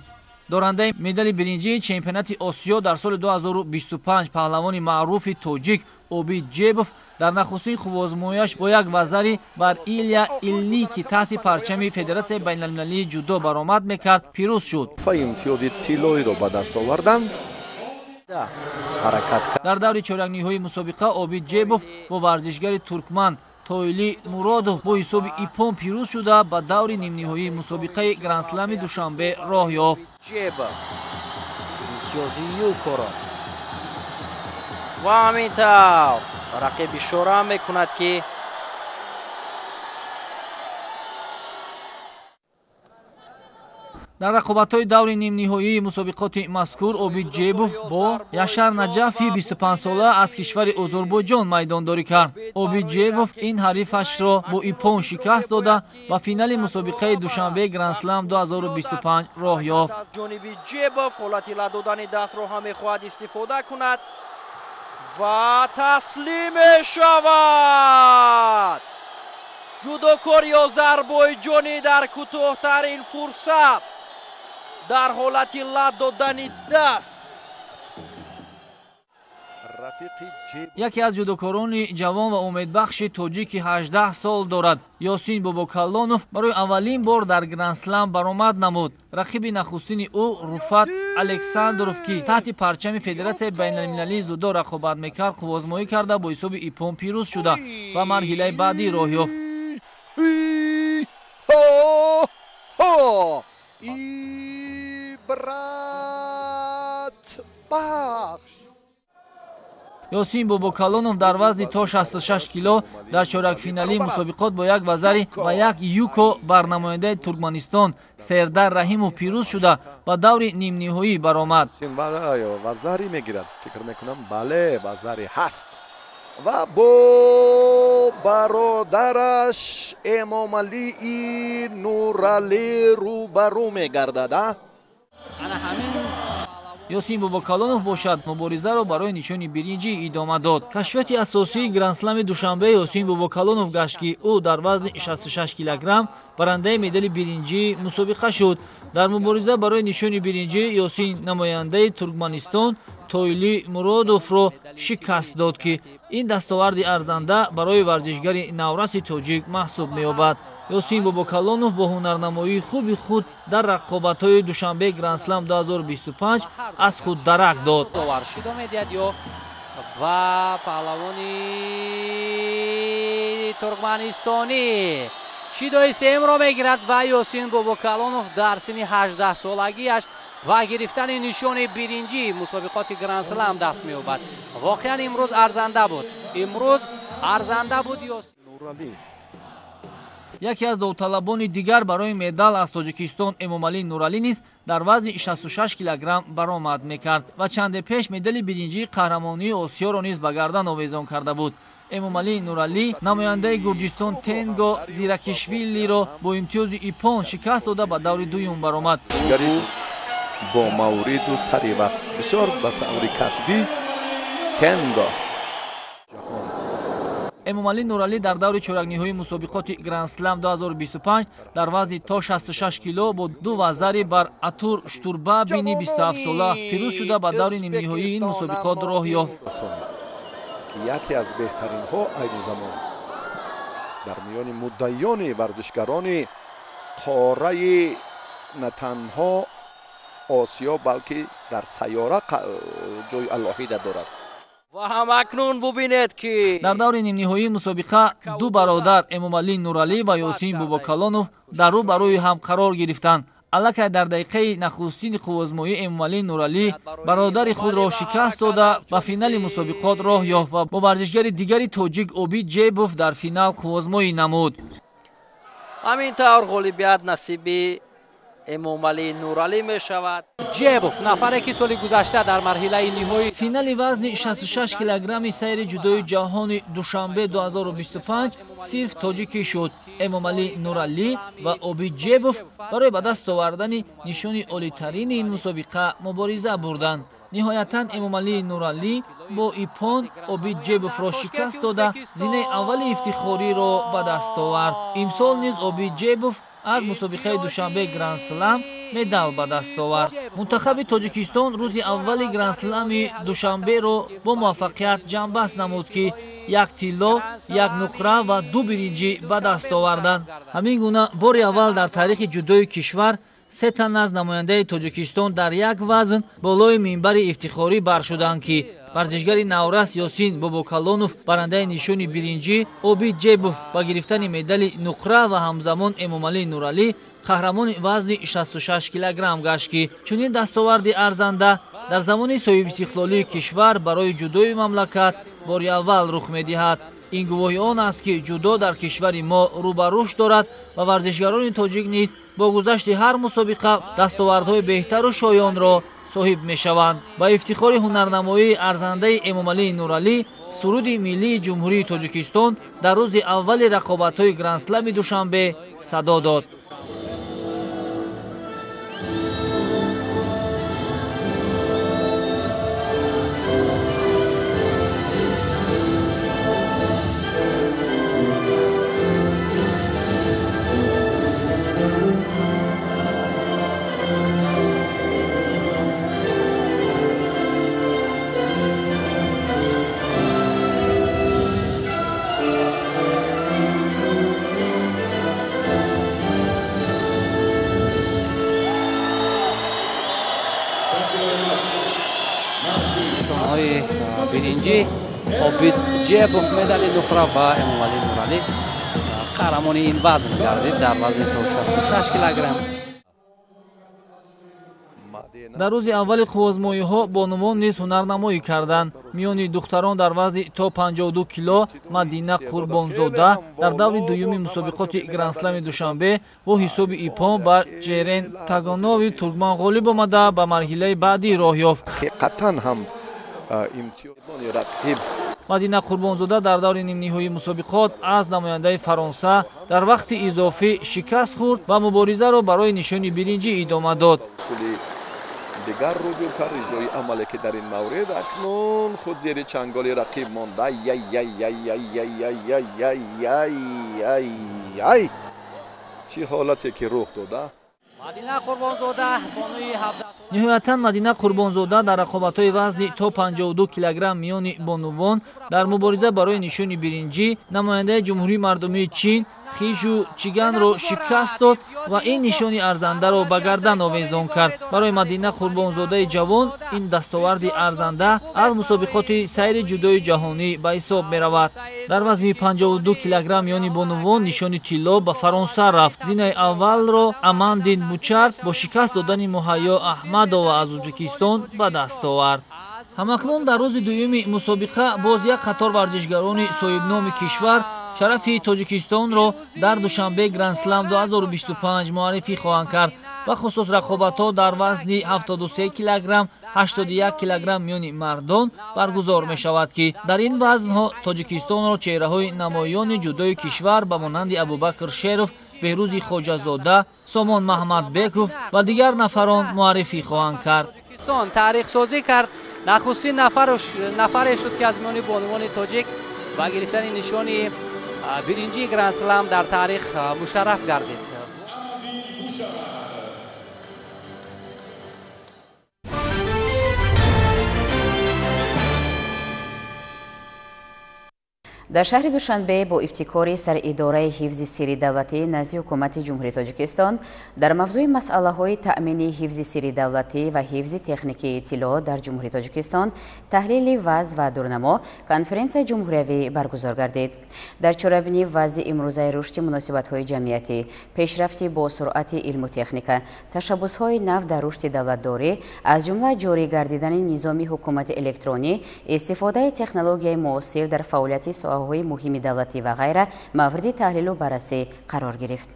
C: дорандаи медали биринҷии чемпионати Осиё дар соли 2025 паҳлавони маъруфи тоҷик Обид Ҷебов дар нахустин хувозмоияш бо як вазари бар Илия Илни ки таҳти парчами Федератсияи байналмилалии ҷудо баромад мекард, пирӯз шуд.
D: имтиёзи тиллоиро ба даст оварданд.
C: дар даври чоракниҳои мусобиқа Обид Ҷебов бо варзишгари туркман Тоили Муродов бо ҳисоби ипон пирӯз шуда ба даври нимниҳоии мусобиқаи Гранд-Слами Душанбе роҳ ёфт.
E: ва ҳамин тавр рақиб ишора мекунад ки
C: дар рақобатҳои даври нимниҳоии мусобиқоти мазкур Обид Ҷебов бо Яшар Наҷафи 25 сола аз кишвари Озарбойҷон майдондорӣ кард. Обид Ҷебов ин ҳарифашро бо ипон шикаст дода ба финали мусобиқаи Душанбе Гранд-Слам 2025 роҳ ёфт.
E: ҷониби Ҷебов ҳолати ла додани дастро ҳам мехоҳад истифода кунад ва таслим мешавад. ҷудокори озарбойҷонӣ дар кӯтоҳтарин фурсат дар ҳолати ла додани даст.
C: яке аз ҷудокорони ҷавон ва умедбахши тоҷики 18 сол дорад. Ёсин Бобокаллонов барои аввалин бор дар Гранд-Слам баромад намуд. рақиби нахустини ӯ Руфат Александров ки таҳти парчами Федератсияи байналмилалии зудо рақобат мекард, қуввозмоӣ карда бо ҳисоби ипон пирӯз шуда ва марҳилаи баъдӣ роҳ ёфт. Ёсин Бобокаллонов дар вазни то 66 кило дар чоракфиналии мусобиқот бо як вазари ва як юко бар намояндаи Туркманистон Сердар Раҳимов пирӯз шуда ба даври нимниҳоӣ баромад.
D: вазари мегирад, фикр мекунам бале вазари ҳаст ва бо бародараш Эмомалии Нуралӣ рӯбарӯ мегардад. Ёсин
C: Бобокаллонов бошад муборизаро барои нишони биринҷӣ идома дод. кашфияти асосии Гранд-Слами Душанбе Ёсин Бобокаллонов гашт ки ӯ дар вазни 66 килограмм барандаи медали биринҷии мусобиқа шуд. дар мубориза барои нишони биринҷӣ Ёсин намояндаи Туркманистон Тоили Муродовро шикаст дод ки ин дастоварди арзанда барои варзишгари навраси тоҷик маҳсуб меёбад. Ёсин Бобокаллонов бо ҳунарнамоии хуби худ дар рақобатҳои Душанбе Гранд-Слам 2025 аз худ дарак дод.
F: ва паҳлавони туркманистонӣ шидои сеюмро мегирад ва Ёсин Бобокаллонов дар синни 18 солагиаш ва гирифтани нишони биринҷии мусобиқоти Гранд-Слам даст меёбад. воқеан имрӯз арзанда буд.
C: яке аз довталабони дигар барои медал аз Тоҷикистон Эмомалӣ Нуралӣ низ дар вазни 66 килограмм баромад мекард ва чанде пеш медали биринҷии қаҳрамонии Осиёро низ ба гардан овезон карда буд. Эмомалӣ Нуралӣ намояндаи Гурҷистон Тенго Зиракишвилиро бо имтиёзи иппон шикаст дода ба даври дуюм баромад.
D: бо мавриду сари вақт бисёр ба саври касбӣ Тенго.
C: Эмомалӣ Нуралӣ дар даври чоракниҳоии мусобиқоти Гранд Слам 2025 дар вазни то 66 кило бо ду вазари бар Атур Штурбабини 27-сола пирӯз шуда ба даври нимниҳоии ин мусобиқот роҳ ёфт.
D: яке аз беҳтаринҳо айни замон дар миёни муддаиёни варзишгарони қораи на танҳо Осиё балки дар сайёра ҷои алоҳида дорад.
E: ва ҳамакнун бубинед ки
C: дар даври нимниҳоии мусобиқа ду бародар Эмомалӣ Нуралӣ ва Ёсин Бубокалонов дар рӯ ба рӯи ҳам қарор гирифтанд. аллакай дар дақиқаи нахустини хубозмоӣ Эмомалӣ Нуралӣ бародари худро шикаст дода ба финали мусобиқот роҳ ёфт ва бо варзишгари дигари тоҷик Обид Ҷебов дар финал хубозмоӣ намуд.
E: ҳамин тавр ғолибият насиби Эмомалӣ Нуралӣ мешавад.
F: Ҷебов нафаре ки соли гузашта дар марҳилаи ниҳоӣ
C: финали вазни 66 килограмми сайри ҷудои ҷаҳони душанбе 2025 сирф тоҷикӣ шуд. Эмомалӣ Нуралӣ ва Обид Ҷебов барои ба даст овардани нишони олитарини ин мусобиқа мубориза бурданд. ниҳоятан Эмомалӣ Нуралӣ бо иппон Обид Ҷебовро шикаст дода зинаи аввали ифтихориро ба даст овард. имсол низ Обид Ҷебов аз мусобиқаи душанбе Гранд Слам медал ба даст овард. мунтахаби Тоҷикистон рӯзи аввали Гранд Слами душанберо бо муваффақият ҷамъбаст намуд ки як тилло, як нуқра ва ду биринҷӣ ба даст оварданд. ҳамин гуна бори аввал дар таърихи ҷудои кишвар се тан аз намояндаи Тоҷикистон дар як вазн болои минбари ифтихорӣ баршуданд ки варзишгари наврас Ёсин Бобокалонов барандаи нишони биринҷӣ, Обид Ҷебов ба гирифтани медали нуқра ва ҳамзамон Эмомалӣ Нуралӣ қаҳрамони вазни 66 килограмм гашт ки чунин дастоварди арзанда дар замони соҳибистиқлолии кишвар барои ҷудои мамлакат бори аввал рух медиҳад. ин гувоҳи он аст ки ҷудо дар кишвари мо рӯ ба рушд дорад ва варзишгарони тоҷик низ бо гузашти ҳар мусобиқа дастовардҳои беҳтару шоёнро соҳиб мешаванд. ба ифтихори ҳунарнамоии арзандаи Эмомалӣ Нуралӣ суруди миллии ҷумҳурии Тоҷикистон дар рӯзи аввали рақобатҳои Гранд-слами душанбе садо дод.
F: биринҷи Обид Ҷебов медали нуқра ва Эмомалӣ Нуралӣ қаҳрамони ин вазн гардид дар вазни то 66 килограмм.
C: дар рӯзи аввали хувозмоиҳо бонувон низ ҳунарнамоӣ карданд. миёни духтарон дар вазни то 52 кило Мадина Қурбонзода дар даври дуюми мусобиқоти Гранд-слами душанбе бо ҳисоби иппон ба Ҷерен Тагонови туркман ғолиб омада ба марҳилаи баъдӣ роҳ ёфт. Мадина Қурбонзода дар даври нимниҳоии мусобиқот аз намояндаи Фаронса дар вақти изофӣ шикаст хӯрд ва муборизаро барои нишони биринҷӣ идома дод.
D: дигар руҷӯ кар иҷрои амале ки дар ин маврид акнун худ зери чанголи рақиб монда. чӣ ҳолате ки рух дода.
C: ниҳоятан Мадина Қурбонзода дар рақобатҳои вазни то 52 килограмм миёни бонувон дар мубориза барои нишони биринҷӣ намояндаи ҷумҳурии мардумии Чин Хишу Чиганро шикаст дод ва ин нишони арзандаро ба гардан овезон кард. барои Мадина Қурбонзодаи ҷавон ин дастоварди арзанда аз мусобиқоти сайри ҷудои ҷаҳонӣ ба ҳисоб меравад. дар вазни 52 килограмм миёни бонувон нишони тилло ба Фаронса рафт. зинаи аввалро Амандин Бучард бо шикаст додани Муҳайё Аҳмадова аз Ӯзбекистон ба даст овард. ҳамакнун дар рӯзи дуюми мусобиқа боз як қатор варзишгарони соҳибноми кишвар шарафи тоҷикистонро дар душанбе гранд-слам 2025 муаррифӣ хоҳанд кард. бахусус рақобатҳо дар вазни 73 килограмм 81 килограмм миёни мардон баргузор мешавад ки дар ин вазнҳо тоҷикистонро чеҳраҳои намоёни ҷудои кишвар ба монанди Абубакр Шеров, Беҳрӯзи Хоҷазода, Сомон Маҳмадбеков ва дигар нафарон муаррифӣ хоҳанд кард.
F: таърихсозӣ кард. нахустин нафаре шуд ки аз миёни бонувони тоҷик ба гирифтани нишони биринҷи гранд-слам дар таърих мушарраф гардид.
A: дар шаҳри душанбе бо ибтикори саridораи ҳифзи сирри давлатӣ назди ҳукумати ҷумҳурии тоҷикистон дар мавзӯи масъалаҳои таъмини ҳифзи сирри давлатӣ ва ҳифзи техникии иттилоот дар ҷумҳурии тоҷикистон таҳлили вазъ ва дурнамо конференсияи ҷумҳуриявӣ баргузор гардид. дар чорабини вазъи имрӯзаи рушди муносибатҳои ҷамъиятӣ, пешрафти бо суръати илму техника, ташаббусҳои нав дар рушди давлатдорӣ, аз ҷумла ҷорӣ гардидани низоми ҳукумати электронӣ, истифодаи технологияи муосир дар фаъолияти соҳаҳои муҳими давлатӣ ва ғайра мавриди таҳлилу баррасӣ қарор гирифт.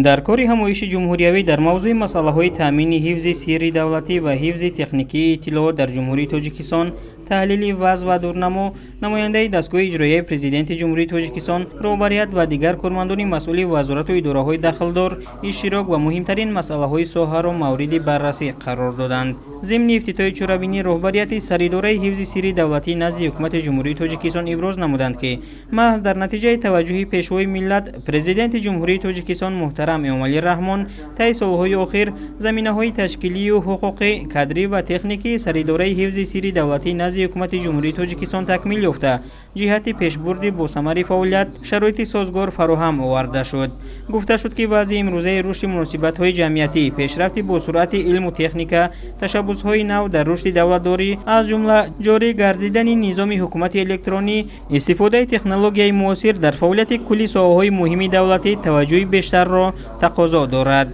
G: дар кори ҳамоиши ҷумҳуриявӣ дар мавзӯи масъалаҳои таъмини ҳифзи сирри давлатӣ ва ҳифзи техникии иттилоот дар ҷумҳурии тоҷикистон таҳлили вазъ ва дурнамо намояндаи дастгоҳи иҷроияи президенти ҷумҳурии тоҷикистон, роҳбарият ва дигар кормандони масъули вазорату идораҳои дахлдор иштирок ва муҳимтарин масъалаҳои соҳаро мавриди баррасӣ қарор доданд. зимни ифтитоҳи чорабини роҳбарияти саridораи ҳифзи сирри давлатӣ назди ҳукумати ҷумҳурии тоҷикистон иброз намуданд ки маҳз дар натиҷаи таваҷҷуҳи пешвои миллат президенти ҷумҳурии тоҷикистон муҳтарам Эмомалӣ Раҳмон таи солҳои охир заминаҳои ташкилию ҳуқуқӣ, кадрӣ ва техникии саridораи ҳифзи сирри давлатӣ назди ҳукумати ҷумҳурии тоҷикистон такмил ёфта, ҷиҳати пешбурди босамари фаъолият шароити созгор фароҳам оварда шуд. гуфта шуд ки вазъи имрӯзаи рушди муносибатҳои ҷамъиятӣ, пешрафти босуръати илму техника, ташаббусҳои нав дар рушди давлатдорӣ, аз ҷумла ҷорӣ гардидани низоми ҳукумати электронӣ, истифодаи технологияи муосир дар фаъолияти кулли соҳаҳои муҳими давлатӣ таваҷҷӯҳи бештарро тақозо дорад.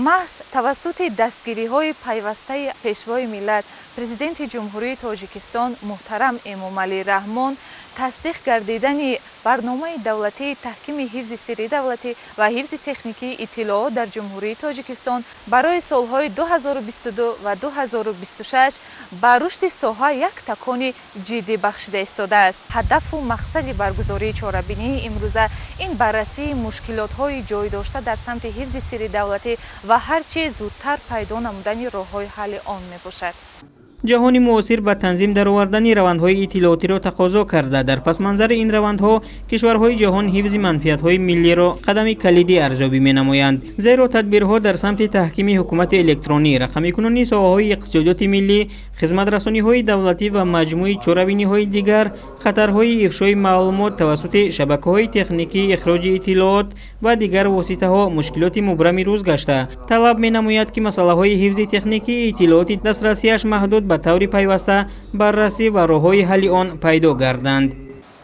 H: маҳз тавассути дастгириҳои пайвастаи пешвои миллат президенти ҷумҳурии тоҷикистон муҳтарам Эмомалӣ Раҳмон тасдиқ гардидани барномаи давлатии таҳкими ҳифзи сирри давлатӣ ва ҳифзи техникии иттилоот дар ҷумҳурии тоҷикистон барои солҳои 2022 ва 2026 ба рушди соҳа як такони ҷиддӣ бахшида истодааст. ҳадафу мақсади баргузории чорабинии имрӯза ин баррасии мушкилотҳои ҷойдошта дар самти ҳифзи сирри давлатӣ ва ҳарчи зудтар пайдо намудани роҳҳои ҳалли он мебошад.
G: ҷаҳони муосир ба танзим даровардани равандҳои иттилоотиро тақозо карда, дар пасманзари ин равандҳо кишварҳои ҷаҳон ҳифзи манфиатҳои миллиро қадами калидӣ арзёбӣ менамоянд. зеро тадбирҳо дар самти таҳкими ҳукумати электронӣ, рақамикунонии соҳаҳои иқтисодиёти миллӣ, хизматрасониҳои давлатӣ ва маҷмӯи чорабиниҳои дигар, хатарҳои ифшои маълумот тавассути шабакаҳои техникии ихроҷи иттилоот ва дигар воситаҳо мушкилоти мубрами рӯз гашта, талаб менамояд ки масъалаҳои ҳифзи техникии иттилооти дастрасиаш маҳдуд ба таври пайваста баррасӣ ва роҳҳои ҳалли он пайдо гарданд.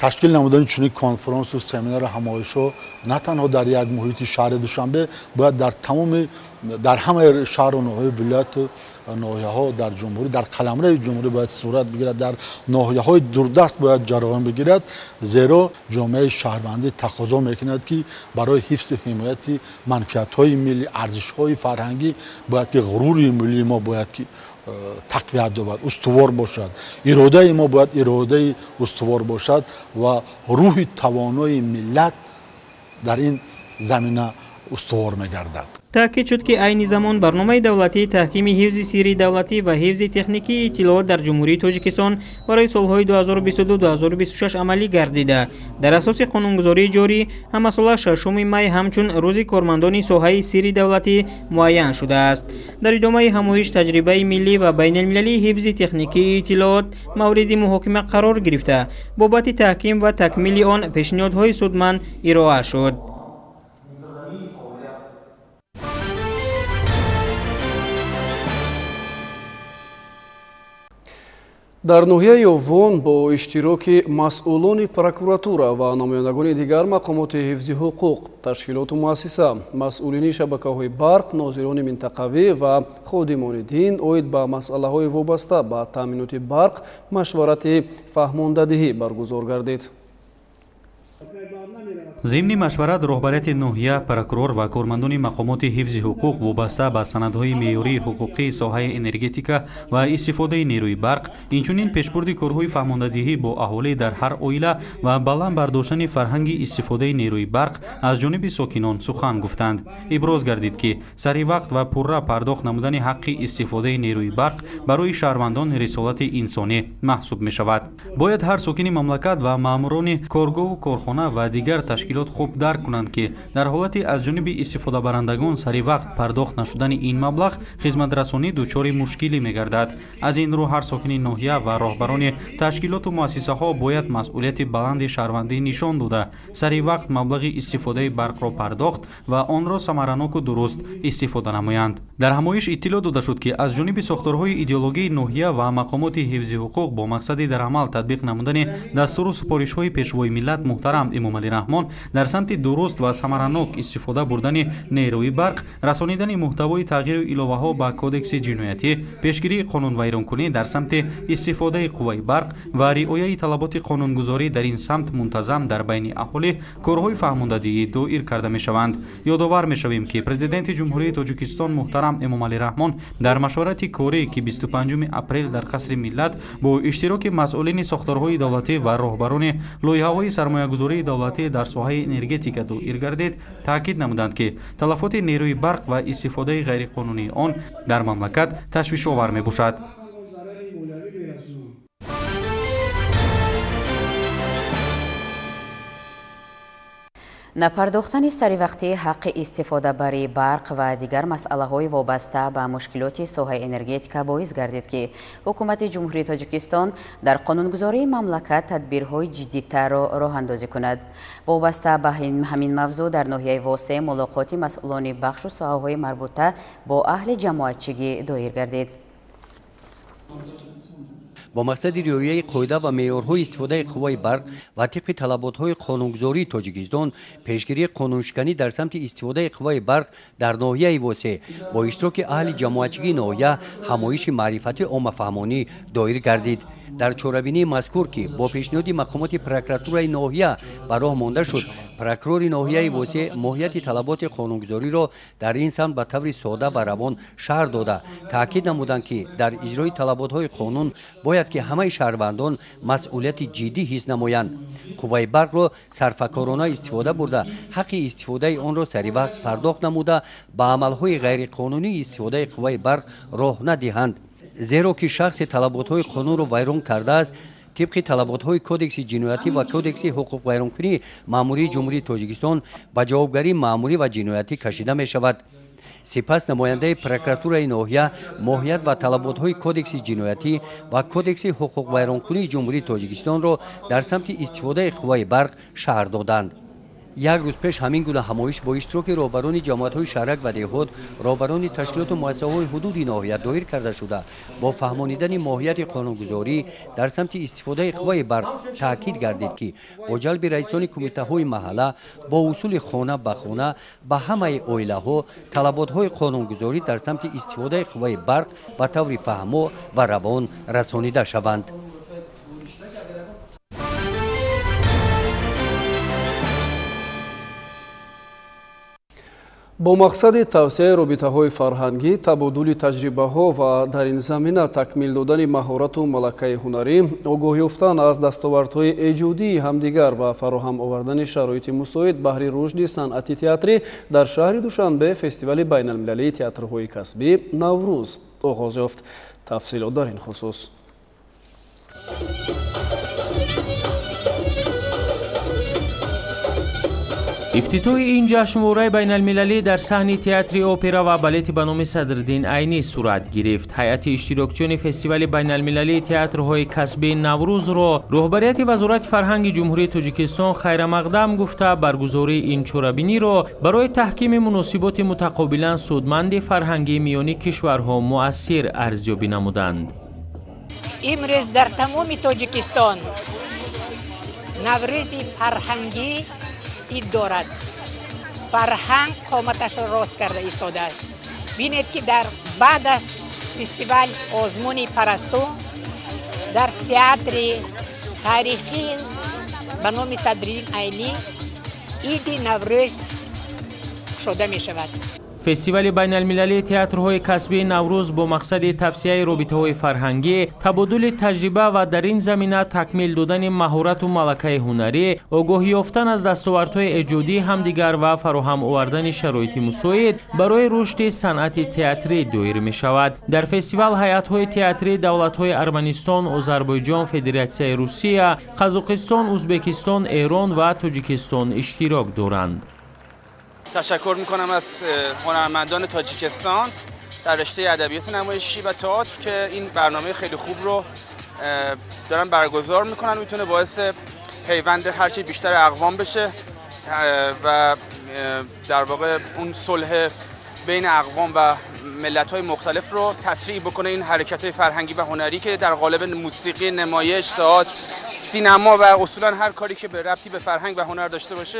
I: ташкил намудани чунин конференсу семинару ҳамоишҳо на танҳо дар як муҳити шаҳри душанбе бояд дар ҳамаи шаҳру ноҳияи вилояту ноҳияҳо дар ҷумҳурӣ дар қаламраи ҷумҳурӣ бояд сурат бигирад, дар ноҳияҳои дурдаст бояд ҷараён бигирад, зеро ҷомеаи шаҳрвандӣ тақозо мекунад ки барои ҳифзу ҳимояти манфиатҳои миллӣ, арзишҳои фарҳангӣ бояд ки ғурури миллии мо бояд ки тақвият ёбад, устувор бошад. иродаи мо бояд иродаи устувор бошад ва рӯҳи тавонои миллат дар ин замина устувор мегардад.
G: таъкид шуд ки айни замон барномаи давлатии таҳкими ҳифзи сирри давлатӣ ва ҳифзи техникии иттилоот дар ҷумҳурии тоҷикистон барои солҳои 2022-2026 амалӣ гардида, дар асоси қонунгузории ҷорӣ ҳамасола 6 май ҳамчун рӯзи кормандони соҳаи сирри давлатӣ муайян шудааст. дар идомаи ҳамоиш таҷрибаи миллӣ ва байналмилалии ҳифзи техникии иттилоот мавриди муҳокима қарор гирифта, бобати таҳким ва такмили он пешниҳодҳои судманд ироа шуд.
B: дар ноҳияи Овон бо иштироки масъулони прокуратура ва намояндагони дигар мақомоти ҳифзи ҳуқуқ, ташкилоту муассиса, масъулини шабакаҳои барқ, нозирони минтақавӣ ва ходимони дин оид ба масъалаҳои вобаста ба таъминоти барқ машварати фаҳмондадиҳӣ баргузор гардид.
J: ضمن مشورت راهبریت ناحیه پروکورور و کارمندان مقامات حفظ حقوق وابسته به سندهای معیاری حقوقی ساحه انرژتیکا و استفاده نیروی برق، اینچنین پیشبرد کارهای فهماندهی با اهالی در هر عائله و بلند برداشتن فرهنگ استفاده نیروی برق از جانب ساکنان سخن گفتند. ابراز گردید که سری وقت و پرره پرداخت نمودن حق استفاده نیروی برق برای شهروندان رسالت انسانی محسوب می شود. باید هر ساکن مملکت و ماموران کارگاه و کارخانه و دیگر تشکیلات خوب درک کنند که در حالت از جانب استفاده برندگان سری وقت پرداخت نشدن این مبلغ خدمت رسانی دچار مشکلی می‌گردد. از این رو هر ساکن ناحیه و راهبران تشکیلات و مؤسسه ها باید مسئولیت بلند شهروندی نشان داده سری وقت مبلغ استفاده برق را پرداخت و آن را ثمرناک و درست استفاده نمایند. در همایش اطلاع داده شد که از جانب ساختارهای ایدئولوژی ناحیه و مقامات حفظ حقوق با مقصد در عمل تطبیق نمودن دستور و سپارش‌های پیشوای ملت محترم امام علی رحمان در سمت درست و ثمرناک استفاده بردن نیروی برق، رسانیدن محتوای تغییر الهه‌ها به کودکس جنایتی، پیشگیری قانون ویرانکنی در سمت استفاده قوای برق و رعایت طلبات قانونگذاری در این سمت منتظم در بین اهالی کارهای فهماندهی دایر کرده می‌شوند. یادآور می‌شویم که پرزیدنت جمهوری تاجیکستان محترم امام علی رحمان در مشورت کاری که 25 اپریل در قصر ملت با اشتراک مسئولین ساختارهای دولتی و راهبران لایحه‌های سرمایه‌گذاری دولتی در ساحه انرژتیکا دایر گردید، تاکید نمودند که تلفات نیروی برق و استفاده غیرقانونی آن در مملکت تشویش آور میباشد.
A: напардохтани саривақтии ҳаққи истифода бари барқ ва дигар масъалаҳои вобаста ба мушкилоти соҳаи энергетика боис гардид ки ҳукумати ҷумҳурии тоҷикистон дар қонунгузории мамлакат тадбирҳои ҷиддитарро роҳандозӣ кунад. вобаста ба ҳамин мавзӯъ дар ноҳияи восеъ мулоқоти масъулони бахшу соҳаҳои марбута бо аҳли ҷамоатчигӣ доир гардид.
K: با مقصد رعایت قاعده و معیارهای استفاده قوای برق و طبق طلبات‌های قانونگذاری تاجیکستان پیشگیری قانونشکنی در سمت استفاده قوای برق در ناحیه واسع با اشتراک اهل جماعتچگی ناحیه همایش معرفتی عامه فهمانی دایر گردید. در چاره‌بینی مذکور که با پیشنهاد مقامات پروکوراتورای ناحیه به راه مانده شد، پروکورور ناحیه واسع ماهیت طلبات قانونگذاری را در این سمت به طور ساده و روان شرح داده تاکید نمودند که در اجرای طلبات‌های قانون باید که همه شهروندان مسئولیت جدی حس نمایند. قوای برق را صرفه‌کارانه استفاده برده حق استفاده آن را سری وقت پرداخت نموده به عمل‌های غیرقانونی استفاده قوای برق راه ندهند، زیرا که شخص طلبات‌های قانون را ویران کرده است. طبق طلبات‌های کودکس جنایتی و کودکس حقوق ویرانکنی مأموری جمهوری تاجیکستان به جوابگری مأموری و جنایتی کشیده می شود. سپس نماینده پروکوراتورای ناحیه ماهیت و طلبات‌های کودکس جنایتی و کودکس حقوق ویرانکنی جمهوری تاجیکستان را در سمت استفاده قوای برق شرح دادند. یک روز پیش همین گونه همایش با اشتراک رهبران جماعت‌های شهرک و دهات، رهبران تشکیلات و مؤسسه‌های حدودی ناحیه دایر کرده شده با فهمانیدن ماهیت قانونگذاری در سمت استفاده قوای برق تاکید گردید که با جلب رئیسان کمیته‌های محله با اصول خانه به خانه به همه عائله‌ها طلبات‌های قانونگذاری در سمت استفاده قوای برق به طور فهم و روان رسانیده شوند.
B: با مقصد توسعه رابطه‌های فرهنگی، تبادل تجربه‌ها و در این زمینه تکمیل دادن مهارت و ملکه هنری، آگاهی یافتن از دستاوردهای ایجادی همدیگر و فراهم آوردن شرایط مساعد بهره رشد صنعت تئاتری در شهر دوشنبه فستیوال بین‌المللی تئاترهای کسبی نوروز آغاز یافت. تفصیلات در این خصوص
L: افتتاح این جشنواره بین المللی در صحن تئاتر اپرا و بالت به نام صدرالدین عینی صورت گرفت. هیئت اشتراکچیان فستیوال بین المللی تئاترهای کسبی نوروز را رهبریت وزارت فرهنگ جمهوری تاجیکستان خیر مقدم گفته برگزاری این چوره‌بینی را برای تحکیم مناسبات متقابلا سودمند فرهنگی میان کشورها مؤثر ارزیابی نمودند.
M: امروز در تمام تاجیکستان نوروز فرهنگی عید دارد. فرهنگ قامتش را راست کرده ایستاده است. بینید که در بعد از فستیوال آزمون پرستو در تئاتر تاریخی به نام صدرالدین عینی عید نوروز شده می شود.
L: فستیوال بین المللی تئاترهای کسبی نوروز با مقصد توسعه رابطه‌های فرهنگی، تبادل تجربه و در این زمینه تکمیل دادن مهارت و ملکه هنری، آگاهی یافتن از دستاوردهای ایجادی همدیگر و فراهم آوردن شرایط مساعد برای رشد صنعت تئاتری دایر می شود. در فستیوال هیئت‌های تئاتری دولت‌های ارمنستان، آذربایجان، فدراسیون روسیه، قزاقستان، ازبکستان، ایران و تاجیکستان اشتراک دارند.
N: تشکر میکنم از هنرمندان تاجیکستان در رشته ادبیات نمایشی و تئاتر که این برنامه خیلی خوب رو دارن برگزار میکنن. میتونه باعث پیوند هرچی بیشتر اقوام بشه و در واقع اون صلح بین اقوام و ملت‌های مختلف رو تسریع بکنه. این حرکت‌های فرهنگی و هنری که در قالب موسیقی، نمایش، تئاتر، سینما و اصولا هر کاری که به ربطی به فرهنگ و هنر داشته باشه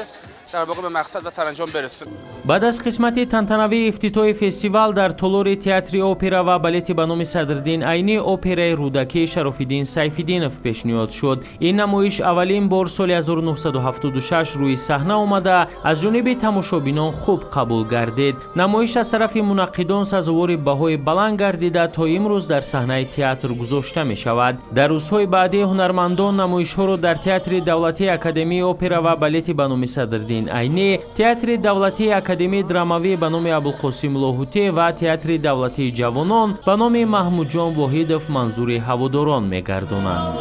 N: در واقع به مقصد و سرانجام برسه.
L: بعد از قسمت تنتنوی افتتاح فستیوال در تالار تئاتر اپرا و بالت به نام صدرالدین عینی اپرای رودکی شراف‌الدین سیف‌الدینوف پیشنهاد شد. این نمایش اولین بار سال 1976 روی صحنه آمده از جانب تماشابینان خوب قبول گردید. نمایش از طرف منعقدان سزاوار بهای بلند گردیده تا امروز در صحنه تئاتر گذاشته می شود. در روزهای بعدی هنرمندان نمایش‌ها را در تئاتر دولتی اکادمی اپرا و بالت به نام صدرالدین عینی، تئاتر دولتی اکادمی دراماوی به نام ابوالقاسم لاهوتی و تئاتر دولتی جوانان به نام محمود جان واحدов منظور هواداران می‌گردانند.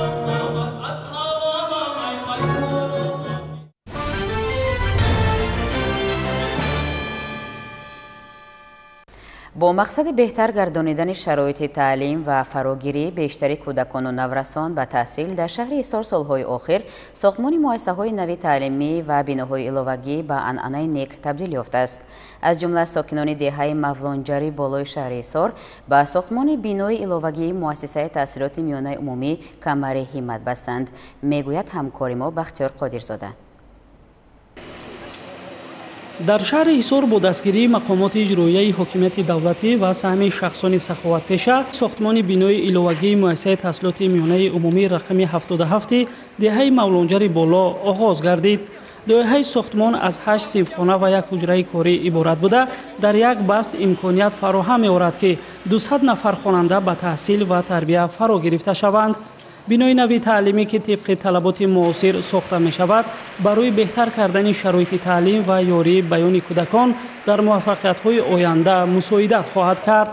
A: با مقصد بهتر گردانیدن شرایط تعلیم و فراگیری بیشتر کودکان و نورسان به تحصیل در شهر ایصار سالهای آخر ساختمان مؤسسه‌های نوی تعلیمی و بناهای علاوگی به عنعنه نیک تبدیل یافته است. از جمله ساکنان دهه مولانجری بالای شهر ایصار به ساختمان بنای علاوگی مؤسسه تحصیلات میانه عمومی کمر همت بستند. میگوید همکار ما بختیار قادرزاده.
O: در شهر ایصار با دستگیری مقامات اجرایی حکومت دولتی و سهم شخصان سخاوتپیشه ساختمان بنای علاوگی مؤسسه تحصیلات میانه عمومی رقم 77 دهه مولانجری بالا آغاز گردید. لایحه ساختمان از 8 صنفخانه و یک حجره کاری عبارت بوده در یک بست امکانیت فراهم می‌آورد که 200 نفر خواننده به تحصیل و تربیت فرا گرفته شوند. بنای نوی تعلیمی که طبق طلبات معاصر ساخته می شود برای بهتر کردن شرایط تعلیم و یاری بیان کودکان در موفقیت‌های آینده مساعدت خواهد کرد.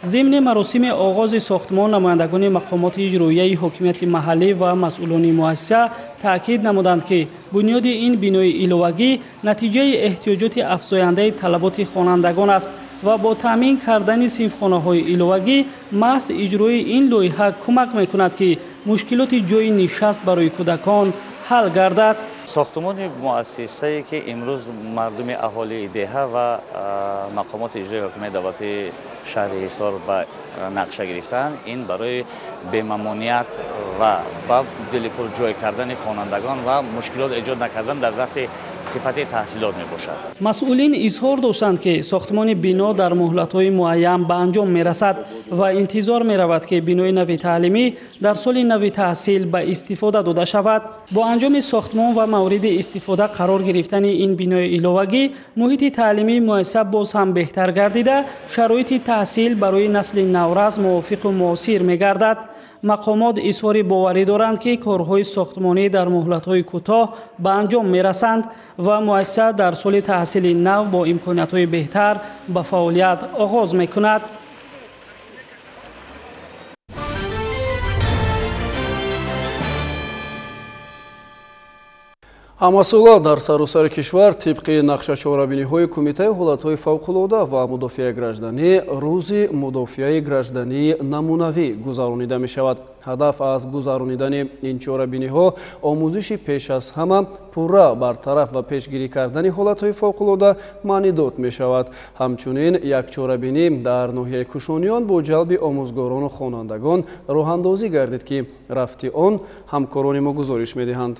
O: ضمن مراسم آغاز ساختمان نمایندگان مقامات اجرایی حکومت محلی و مسئولان مؤسسه تاکید نمودند که بنیاد این بنای علاوگی نتیجه احتیاجات افزاینده طلبات خوانندگان است و با تامین کردن صنفخانه‌های علاوگی محض اجرای این لایحه کمک می‌کند که مشکلات جای نشست برای کودکان حل گردد.
P: ساختمان مؤسسه‌ای که امروز مردم اهالی دهه و مقامات اجرایی حکومت دولتی شهر ایصار به نقشه گرفتن، این برای بی‌ممانعیت و دلپر جای کردن خوانندگان و مشکلات ایجاد نکردن در رفع صفت تحصیلات می باشد.
O: مسئولین اظهار داشتند که ساختمان بنا در مهلت‌های معین به انجام می رسد و انتظار می رود که بنای نوی تعلیمی در سال نوی تحصیل به استفاده داده شود. با انجام ساختمان و مورد استفاده قرار گرفتن این بنای علاوگی محیط تعلیمی مؤسسه باز هم بهتر گردیده شرایط تحصیل برای نسل نورس موافق و معاصر می گردد. مقامات اظهار باوری دارند که کارهای ساختمانی در مهلت‌های کوتاه به انجام می‌رسند و مؤسسه در سال تحصیل نو با امکانیت‌های بهتر به فعالیت آغاز می‌کند.
B: ҳамасола дар саросари кишвар тибқи нақшачорабиниҳои Кумитаи ҳолатҳои фавқулода ва мудофиаи гражданӣ рӯзи мудофиаи граждании намунавӣ гузаронида мешавад. ҳадаф аз гузаронидани ин чорабиниҳо омӯзиши пеш аз ҳама пурра бартараф ва пешгирӣ кардани ҳолатҳои фавқулода маънидод мешавад. ҳамчунин як чорабинӣ дар ноҳияи Кушониён бо ҷалби омӯзгорону хонандагон роҳандозӣ гардид ки рафти он ҳамкорони мо гузориш медиҳанд.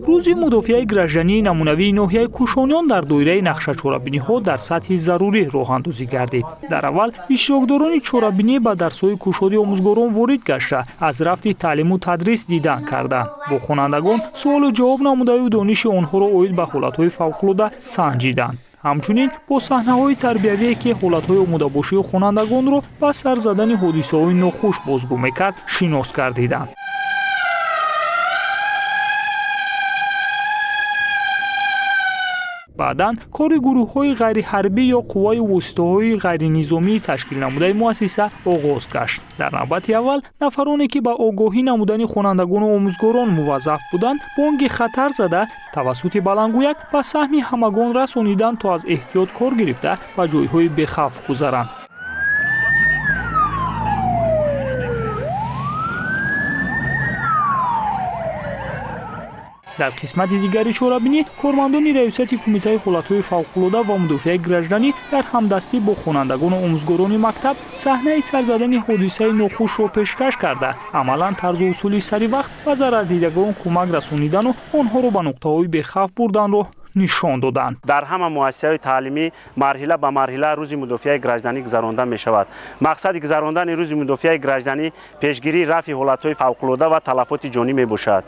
Q: рӯзи мудофиаи граждании намунавии ноҳияи Кушониён дар доираи нақшачорабиниҳо дар сатҳи зарурӣ роҳандозӣ гардид. дар аввал иштирокдорони чорабинӣ ба дарсҳои кушоди омӯзгорон ворид гашта аз рафти таълиму тадрис дидан карданд. бо хонандагон суолу ҷавоб намудаю дониши онҳоро оид ба ҳолатҳои фавқулода санҷиданд. ҳамчунин бо саҳнаҳои тарбиявие ки ҳолатҳои омодабошии хонандагонро ба сар задани ҳодисаҳои нохуш бозгӯ мекард шинос гардиданд. баъдан кори гурӯҳҳои ғайриҳарбӣ ё қувваи воситаҳои ғайринизомии ташкил намудаи муассиса оғоз гашт. дар навбати аввал нафароне ки ба огоҳӣ намудани хонандагону омӯзгорон муваззаф буданд бонги хатар зада тавассути балангӯяк ба саҳми ҳамагон расониданд то аз эҳтиёт кор гирифта ба ҷойҳои бехавф гузаранд. дар қисмати дигари чорабинӣ кормандони раёсати Кумитаи ҳолатҳои фавқулода ва мудофиаи гражданӣ дар ҳамдастӣ бо хонандагону омӯзгорони мактаб саҳнаи сарзадани ҳодисаи нохушро пешкаш карда амалан тарзу усули саривақт ба зарардидагон кӯмак расонидану онҳоро ба нуқтаҳои бехавф бурданро нишон доданд.
R: дар ҳама муассисаҳои таълимӣ марҳила ба марҳила рӯзи мудофиаи гражданӣ гузаронда мешавад. мақсади гузарондани рӯзи мудофиаи гражданӣ пешгирии рафъи ҳолатҳои фавқулода ва талафоти ҷонӣ мебошад.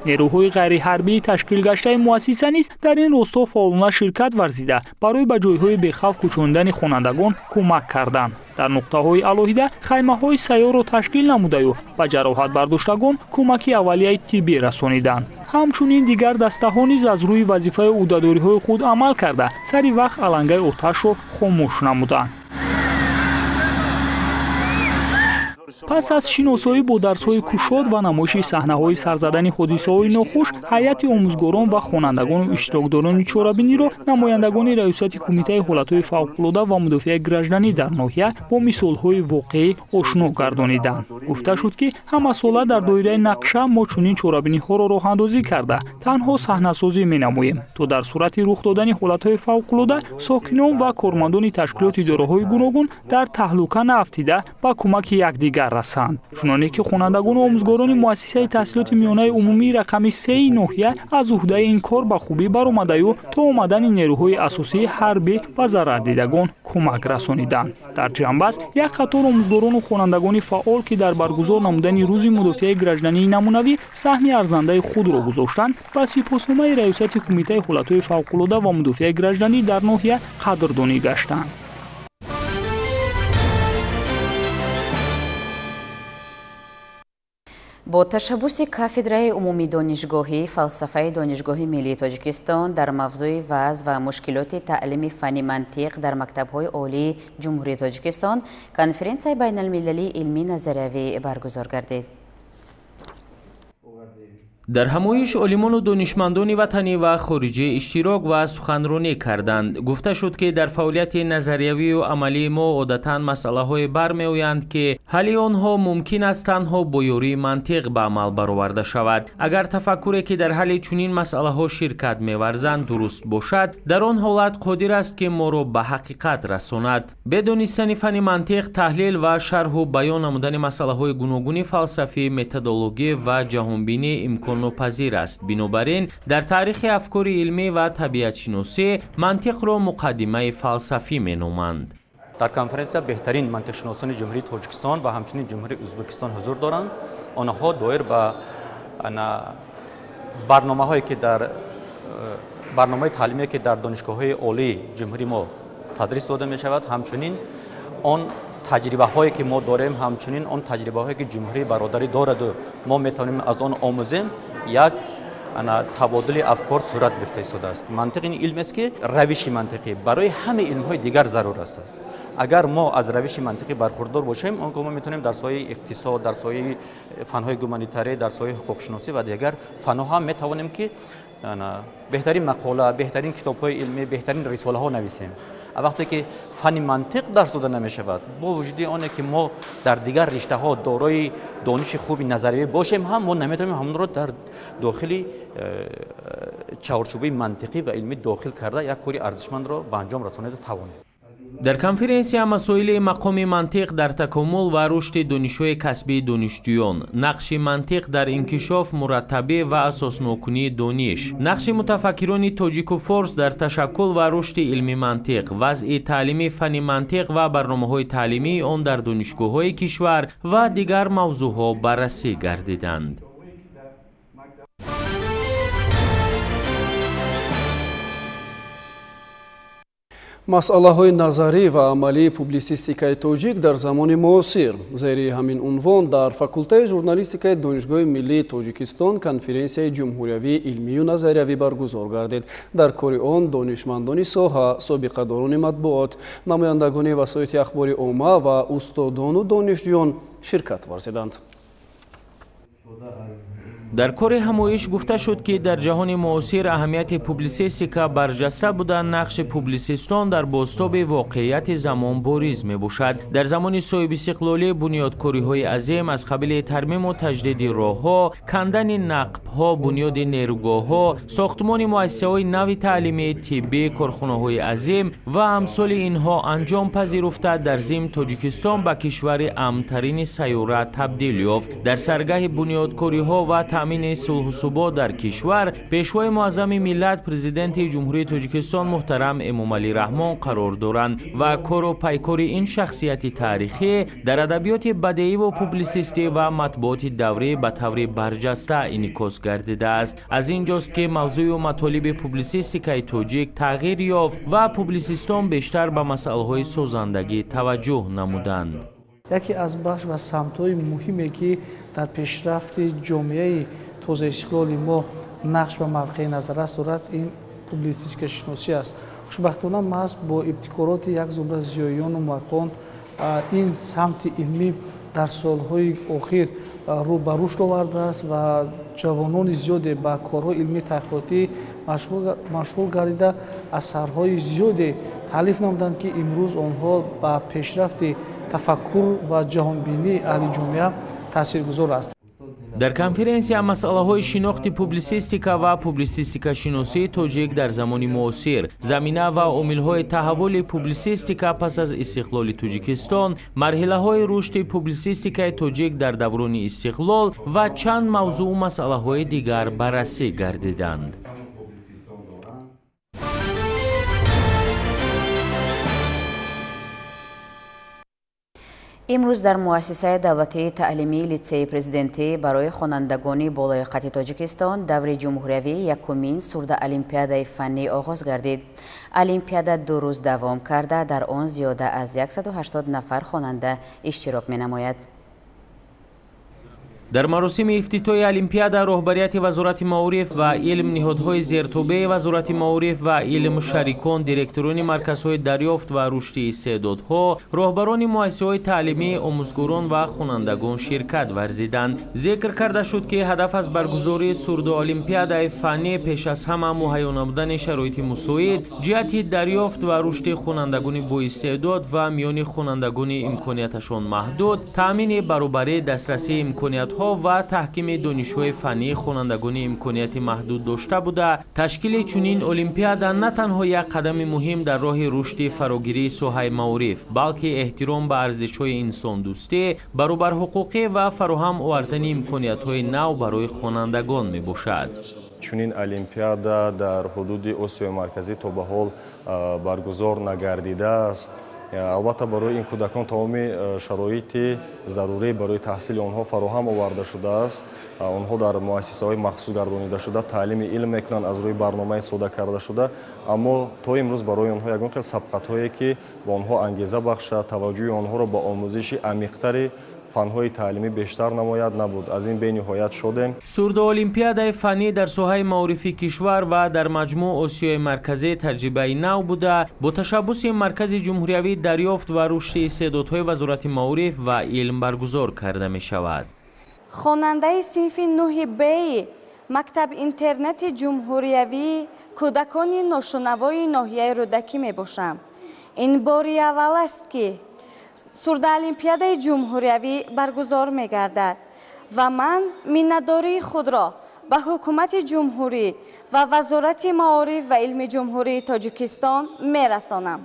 Q: нерӯҳои ғайриҳарбии ташкилгаштаи муассиса низ дар ин росто фаъолона ширкат варзида барои ба ҷойҳои бехавф кӯчондани хонандагон кӯмак карданд. дар нуқтаҳои алоҳида хаймаҳои сайёрро ташкил намудаю ба ҷароҳат бардоштагон кӯмаки аввалияи тиббӣ расониданд. ҳамчунин дигар дастаҳо низ аз рӯи вазифаи ӯҳдадориҳои худ амал карда сари вақт алангаи оташро хомӯш намуданд. пас аз шиносоӣ бо дарсҳои кушод ва намоиши саҳнаҳои сарзадани ҳодисаҳои нохуш ҳайати омӯзгорон ва хонандагону иштирокдорони чорабиниро намояндагони раёсати Кумитаи ҳолатҳои фавқулода ва мудофиаи гражданӣ дар ноҳия бо мисолҳои воқеӣ ошно гардониданд. гуфта шуд ки ҳамасола дар доираи нақша мо чунин чорабиниҳоро роҳандозӣ карда танҳо саҳнасозӣ менамоем то дар сурати рух додани ҳолатҳои фавқулода сокинон ва кормандони ташкилоти идораҳои гуногун дар таҳлука наафтида ба кӯмаки якдигар расанд. чуноне ки хонандагону омӯзгорони муассисаи таҳсилоти миёнаи умумии рақами 3-и ноҳия аз уҳдаи ин кор ба хубӣ баромадаю то омадани нерӯҳои асосии ҳарбӣ ба зарардидагон кӯмак расониданд. дар ҷанбаз як қатор омӯзгорону хонандагони фаъол ки дар баргузор намудани рӯзи мудофиаи граждании намунавӣ саҳми арзандаи худро гузоштанд ба сипосномаи раёсати Кумитаи ҳолатҳои фавқулода ва мудофиаи гражданӣ дар ноҳия қадрдонӣ гаштанд.
A: бо ташаббуси кафедраи умумии донишгоҳӣ фалсафаи донишгоҳи миллии Тоҷикистон дар мавзӯи вазъ ва мушкилоти таълими фанни мантиқ дар мактабҳои олии ҷумҳурии Тоҷикистон конференсияи байналмилалии илмӣ назариявӣ баргузор гардид.
L: дар ҳамоиш олимону донишмандони ватанӣ ва хориҷӣ иштирок ва суханронӣ карданд. гуфта шуд ки дар фаъолияти назариявию амалии мо одатан масъалаҳое бармеоянд ки ҳалли онҳо мумкин аст танҳо бо ёрии мантиқ ба амал бароварда шавад. агар тафаккуре ки дар ҳалли чунин масъалаҳо ширкат меварзанд дуруст бошад дар он ҳолат қодир аст ки моро ба ҳақиқат расонад. бе донистани фанни мантиқ таҳлил ва шарҳу баён намудани масъалаҳои гуногуни фалсафӣ методологӣ ва ҷаҳонбинӣ имконопазир аст. бинобар ин дар таърихи афкори илмӣ ва табиатшиносӣ мантиқро муқаддимаи фалсафӣ меноманд.
S: дар конференсия беҳтарин мантиқшиносони ҷумҳурии Тоҷикистон ва ҳамчунин ҷумҳурии Ӯзбекистон ҳузур доранд. онҳо доир ба барномаҳое ки дар барномаи таълимие ки дар донишгоҳҳои олии ҷумҳурии мо тадрис дода мешавад, ҳамчунин он таҷрибаҳое ки мо дорем, ҳамчунин он таҷрибаҳое ки ҷумҳурии бародарӣ дораду мо метавонем аз он омӯзем, як تبادل افکار صورت گرفته ایستاده است. منطق این علم است که روش منطقی برای همه علم‌های دیگر ضرور است. اگر ما از روش منطقی برخوردار باشیم، آنگاه ما میتونیم در سایه اقتصاد، در سایه فن‌های گومانیتاری، در سایه حقوق شناسی و دیگر فن‌ها هم میتوانیم که بهترین مقاله، بهترین کتاب‌های علمی، بهترین رساله‌ها نویسیم. وقتی که فن منطق درس داده نمی شود، با وجود آنه که ما در دیگر رشته ها دارای دانش خوبی نظریه باشیم، هم ما نمیتونیم همون را در داخل چارچوبه منطقی و علمی داخل کرده یک کاری ارزشمند را به انجام رسانید توانیم.
L: در کنفرانسیا مسائل مقام منطق در تکامل و رشد دانش‌های کسبی دانشجویان، نقش منطق در انکشاف مرتبه و اساسنوکنی دانش، نقش متفکران تاجیک و فارس در تشکل و رشد علم منطق، وضع تعلیمی فن منطق و برنامه‌های تعلیمی آن در دانشگاه‌های کشور و دیگر موضوعها بررسی گردیدند.
B: масъалаҳои назарӣ ва амалии публисистикаи тоҷик дар замони муосир. зери ҳамин унвон дар факултаи журналистикаи донишгоҳи миллии тоҷикистон конференсияи ҷумҳуриявии илмию назариявӣ баргузор гардид. дар кори он донишмандони соҳа, собиқадорони матбуот, намояндагони васоити ахбори омма ва устодону донишҷӯён ширкат варзиданд.
L: در کار همایش گفته شد که در جهان معاصر اهمیت پوبلیسیستیکا برجسته بودن، نقش پوبلیسیستان در بازتاب واقعیت زمان بارز می باشد. در زمان صاحب استقلالی بنیادکاری های عظیم از قبیل ترمیم و تجدید راهها، کندن نقبها، بنیاد نیروگاهها، ساختمان مؤسسه های نو تعلیمی، طبی، کارخانه های عظیم و امثال اینها انجام پذیرفته در ضمن تاجیکستان به کشور امن‌ترین سیاره تبدیل یافت. در سرگاه بنیادکاری ها و تامین صلح و ثبات در کشور، پیشوای معظم ملت پرزیدنت جمهوری تاجیکستان محترم امامعلی رحمان قرار دارند و کار و پیکار این شخصیت تاریخی در ادبیات بدیعی و پوبلیسیستی و مطبوعات دوره به طور برجسته انعکاس گردیده است. از اینجاست که موضوع و مطالب پوبلیسیستیکای تاجیک تغییر یافت و پوبلیسیستان بیشتر به مسائل سازندگی توجه نمودند.
T: یکی از بخش و سمت‌های مهمی که در پیشرفت جامعه تازه استقلال ما نقش و موقع نظر است دارد، این پوبلیسیستیک شناسی است. خوشبختانه محض با ابتکارات یک زمره زیایان و موقعان این سمت علمی در سالهای اخیر رو به رشد آورده است و جوانان زیادی به کارهای علمی تحقیقاتی مشغول گردیده، اثرهای زیادی تالیف نمودند که امروز آنها به پیشرفت تفکر و جهانبینی اهل جامعه تاثیرگذار است.
L: در کنفرانسیا مسائل شناخت پوبلیسیستیکا و پوبلیسیستیکا شناسی تاجیک در زمان معاصر، زمینه و عامل‌های تحول پوبلیسیستیکا پس از استقلال تاجیکستان، مرحله‌های رشد پوبلیسیستیکای تاجیک در دوران استقلال و چند موضوع و مسائل‌های دیگر بررسی گردیدند.
A: امروز در مؤسسه دولتی تعلیمی لیتسه پرزیدنتی برای خوانندگان بالایقت تاجیکستان دور جمهوریوی یکمین سرد المپیادای فنی آغاز گردید. المپیادا 2 روز دوام کرده، در آن زیاده از 180 نفر خواننده اشتراک می‌نماید.
L: در مراسم افتتاحی المپیادا رهبریت وزارت معارف و علم، نهادهای زیرتابع وزارت معارف و علم، شریکان، دیرکتوران مرکزهای دریافت و رشد استعدادها، راهبران مؤسسه‌های تعلیمی، آموزگاران و خوانندگان شرکت ورزیدند. ذکر کرده شد که هدف از برگزاری سرد المپیادای فنی پیش از همه مهیا نمودن شرایط مساعد جهت دریافت و رشد خوانندگان با استعداد و میان خوانندگان امکاناتشان محدود، تامین برابری دسترسی امکانات‌ها و تحکیم دانش‌های فنی خوانندگان امکانات محدود داشته بوده. تشکیل چنین المپیادا نه تنها یک قدم مهم در راه رشد فراگیری ساحه معارف، بلکه احترام به ارزش‌های انسان دوستی، برابر حقوقی و فراهم آوردن امکانات‌های نو برای خوانندگان میباشد.
U: چنین المپیادا در حدود آسیای مرکزی تا به حال برگزار نگردیده است. البته برای این کودکان تمام شرایط ضروری برای تحصیل آنها فراهم آورده شده است. آنها در مؤسسه‌های مخصوص گردانیده شده تعلیم علم میکنند از روی برنامه ساده کرده شده، اما تا امروز برای آنها یگان خیلی سبقت‌هایی که با آنها انگیزه بخشد، توجه آنها را با آموزش عمیق‌تری фанҳои таълимӣ бештар намояд набуд. Аз ин бениҳоят шудем.
L: сурдо олимпиадаи фанӣ дар соҳаи маорифи кишвар ва дар маҷмӯъ осиёи марказӣ таҷрибаи нав буда бо ташаббуси маркази ҷумҳуриявӣ дарёфт ва рушди истеъдодҳои вазорати маориф ва илм баргузор карда мешавад.
E: хонандаи синфи 9Б мактаб интернати ҷумҳуриявӣ кӯдакони ношунавои ноҳияи рӯдакӣ мебошам. ин бори аввал аст ки сурдоолимпиадаи ҷумҳуриявӣ баргузор мегардад ва ман миннатдории худро ба ҳукумати ҷумҳурӣ ва вазорати маориф ва илми ҷумҳурии тоҷикистон мерасонам.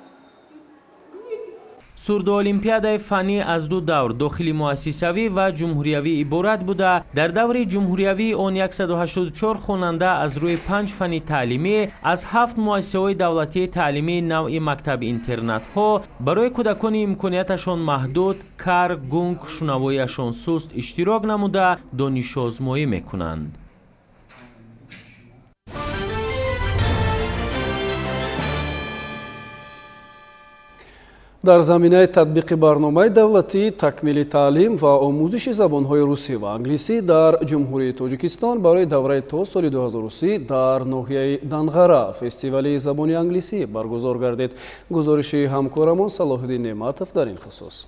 L: сурдо олимпиадаи фанӣ аз ду давр дохили муассисавӣ ва ҷумҳуриявӣ иборат буда дар даври ҷумҳуриявӣ он 184 хонанда аз рӯи 5 фани таълимӣ аз 7 муассисаҳои давлатии таълимии навъи мактаби интернатҳо барои кӯдакони имконияташон маҳдуд, кар, гунг, шунавоиашон суст иштирок намуда донишозмоӣ мекунанд.
B: дар заминаи татбиқи барномаи давлатии такмили таълим ва омӯзиши забонҳои русӣ ва англисӣ дар ҷумҳурии тоҷикистон барои давраи то соли 2030 дар ноҳияи Данғара фестивали забони англисӣ баргузор гардид. гузориши ҳамкорамон Салоҳиддин Неъматов дар ин хусус.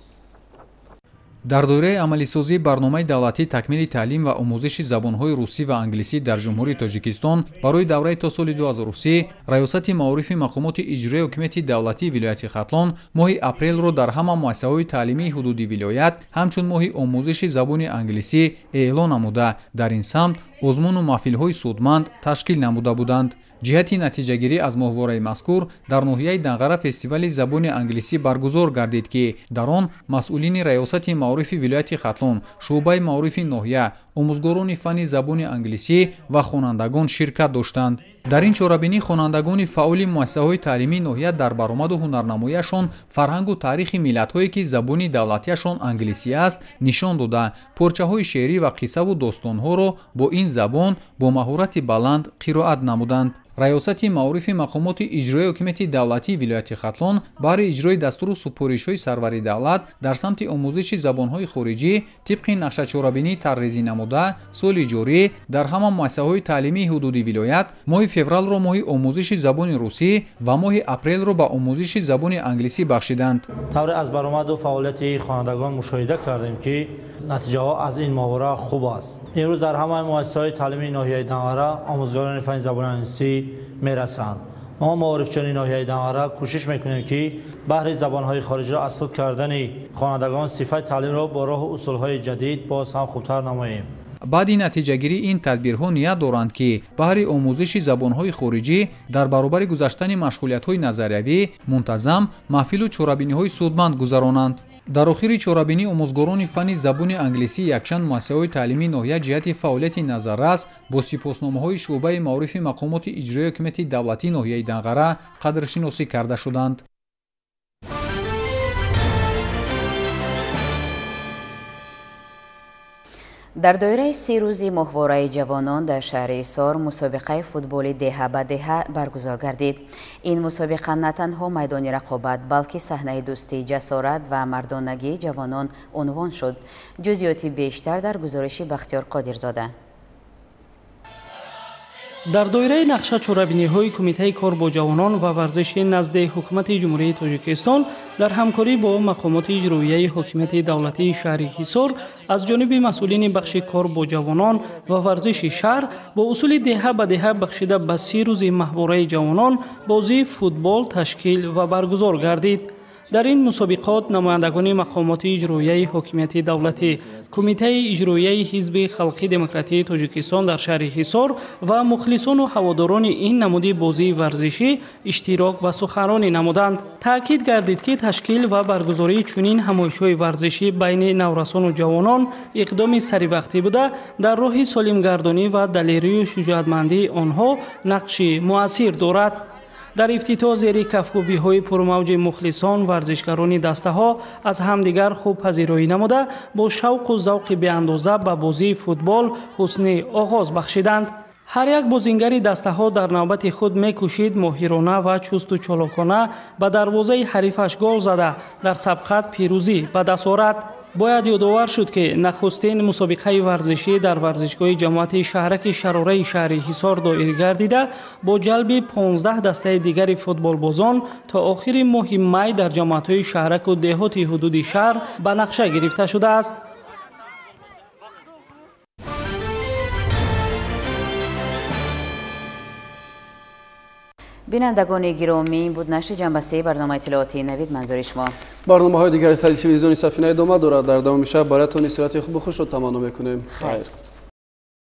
V: дар доираи амалисозии барномаи давлатии такмили таълим ва омӯзиши забонҳои русӣ ва англисӣ дар ҷумҳурии тоҷикистон барои давраи то соли 2030 раёсати маорифи мақомоти иҷроии ҳокимияти давлатии вилояти Хатлон моҳи апрелро дар ҳама муассисаҳои таълимии ҳудуди вилоят ҳамчун моҳи омӯзиши забони англисӣ эълон намуда дар ин самт озмуну маҳфилҳои судманд ташкил намуда буданд. ҷиҳати натиҷагирӣ аз моҳвораи мазкур дар ноҳияи Данғара фестивали забони англисӣ баргузор гардид ки дар он масъулини раёсати маорифи вилояти Хатлон, шуъбаи маорифи ноҳия, омӯзгорони фани забони англисӣ ва хонандагон ширкат доштанд. дар ин чорабинӣ хонандагони фаъоли муассисаҳои таълимии ноҳия дар баромаду ҳунарнамояшон фарҳангу таърихи миллатҳое ки забони давлатиашон англисӣ аст нишон дода порчаҳои шеърӣ ва қиссаву достонҳоро бо ин забон бо маҳорати баланд қироат намуданд. раёсати маорифи мақомоти иҷроии ҳокимияти давлатии вилояти Хатлон баҳри иҷрои дастуру супоришҳои сарвари давлат дар самти омӯзиши забонҳои хориҷӣ тибқи нақшачорабинӣ таррезӣ намуда соли ҷорӣ дар ҳама муассисаҳои таълимии ҳудуди вилоят моҳи февралро моҳи омӯзиши забони русӣ ва моҳи апрелро ба омӯзиши забони англисӣ бахшиданд.
W: тавре аз баромаду фаъолияти хонандагон мушоҳида кардем ки натиҷаҳо аз ин моҳвора хуб аст. имрӯз дар ҳамаи муассисаҳои таълимии ноҳияи Данғара омӯзгарони фани забони англисӣ мерасанд. мо маорифчони ноҳияи Данғара кӯшиш мекунем ки баҳри забонҳои хориҷиро аслуд кардани хонандагон сифати таълимро бо роҳу усулҳои ҷадид боз ҳам хубтар намоем.
V: баъди натиҷагирӣ ин тадбирҳо ният доранд ки баҳри омӯзиши забонҳои хориҷӣ дар баробари гузаштани машғулиятҳои назариявӣ мунтазам маҳфилу чорабиниҳои судманд гузаронанд. дар охири чорабинӣ омӯзгорони фани забони англисӣ якчанд муассисаҳои таълимии ноҳия ҷиҳати фаъолияти назаррас бо сипосномаҳои шуъбаи маорифи мақомоти иҷроии ҳокимияти давлатии ноҳияи Данғара қадршиносӣ карда шуданд.
A: дар доираи 3 рӯзи моҳвораи ҷавонон дар шаҳри Ҳисор мусобиқаи футболи деҳа ба деҳа баргузор гардид. ин мусобиқа на танҳо майдони рақобат балки саҳнаи дӯстӣ, ҷасорат ва мардонагии ҷавонон унвон шуд. ҷузъиёти бештар дар гузориши Бахтиёр Қодирзода.
O: дар доираи нақша чорабиниҳои кумитаи кор бо ҷавонон ва варзиши назди ҳукумати ҷумҳурии Тоҷикистон дар ҳамкорӣ бо мақомоти иҷроияи ҳокимияти давлатии шаҳри Ҳисор аз ҷониби масъулини бахши кор бо ҷавонон ва варзиши шаҳр бо усули деҳа ба деҳа бахшида ба 3 рӯзи маҳвораи ҷавонон бозии футбол ташкил ва баргузор гардид. дар ин мусобиқот намояндагони мақомоти иҷроияи ҳокимияти давлатӣ, кумитаи иҷроияи ҳизби халқи демократии Тоҷикистон дар шаҳри Ҳисор ва мухлисону ҳаводорони ин намуди бозии варзишӣ иштирок ва суханронӣ намуданд. таъкид гардид ки ташкил ва баргузории чунин ҳамоишҳои варзишӣ байни наврасону ҷавонон иқдоми саривақтӣ буда дар роҳи солимгардонӣ ва далерию шуҷоатмандии онҳо нақши муассир дорад. дар ифтитоҳ зери кафгӯбиҳои пурмавҷи мухлисон варзишгарони дастаҳо аз ҳамдигар хуб пазироӣ намуда бо шавқу завқи беандоза ба бозии футбол ҳусни оғоз бахшиданд. ҳар як бозингари дастаҳо дар навбати худ мекӯшид моҳирона ва чусту чолокона ба дарвозаи ҳарифаш гол зада дар сабқат пирӯзӣ ба даст орад. باید یادآور شد که نخستین مسابقه ورزشی در ورزشگاه جماعت شهرک شراره شهر حصار دایر گردیده با جلب 15 دسته دیگر فوتبالبازان تا آخر ماه می در جماعت‌های شهرک و دهات حدود شهر به نقشه گرفته شده است.
A: بینندگان گرامی، بود نشر جنبه 3 برنامه اطلاعاتی نوید. منظور شما.
B: برنامه‌های دیگر از تلویزیونی سفینه ادامه دارد. در ادامه شب برایتان صورت خوب و خوش را تمنا می‌کنیم.
A: خیر.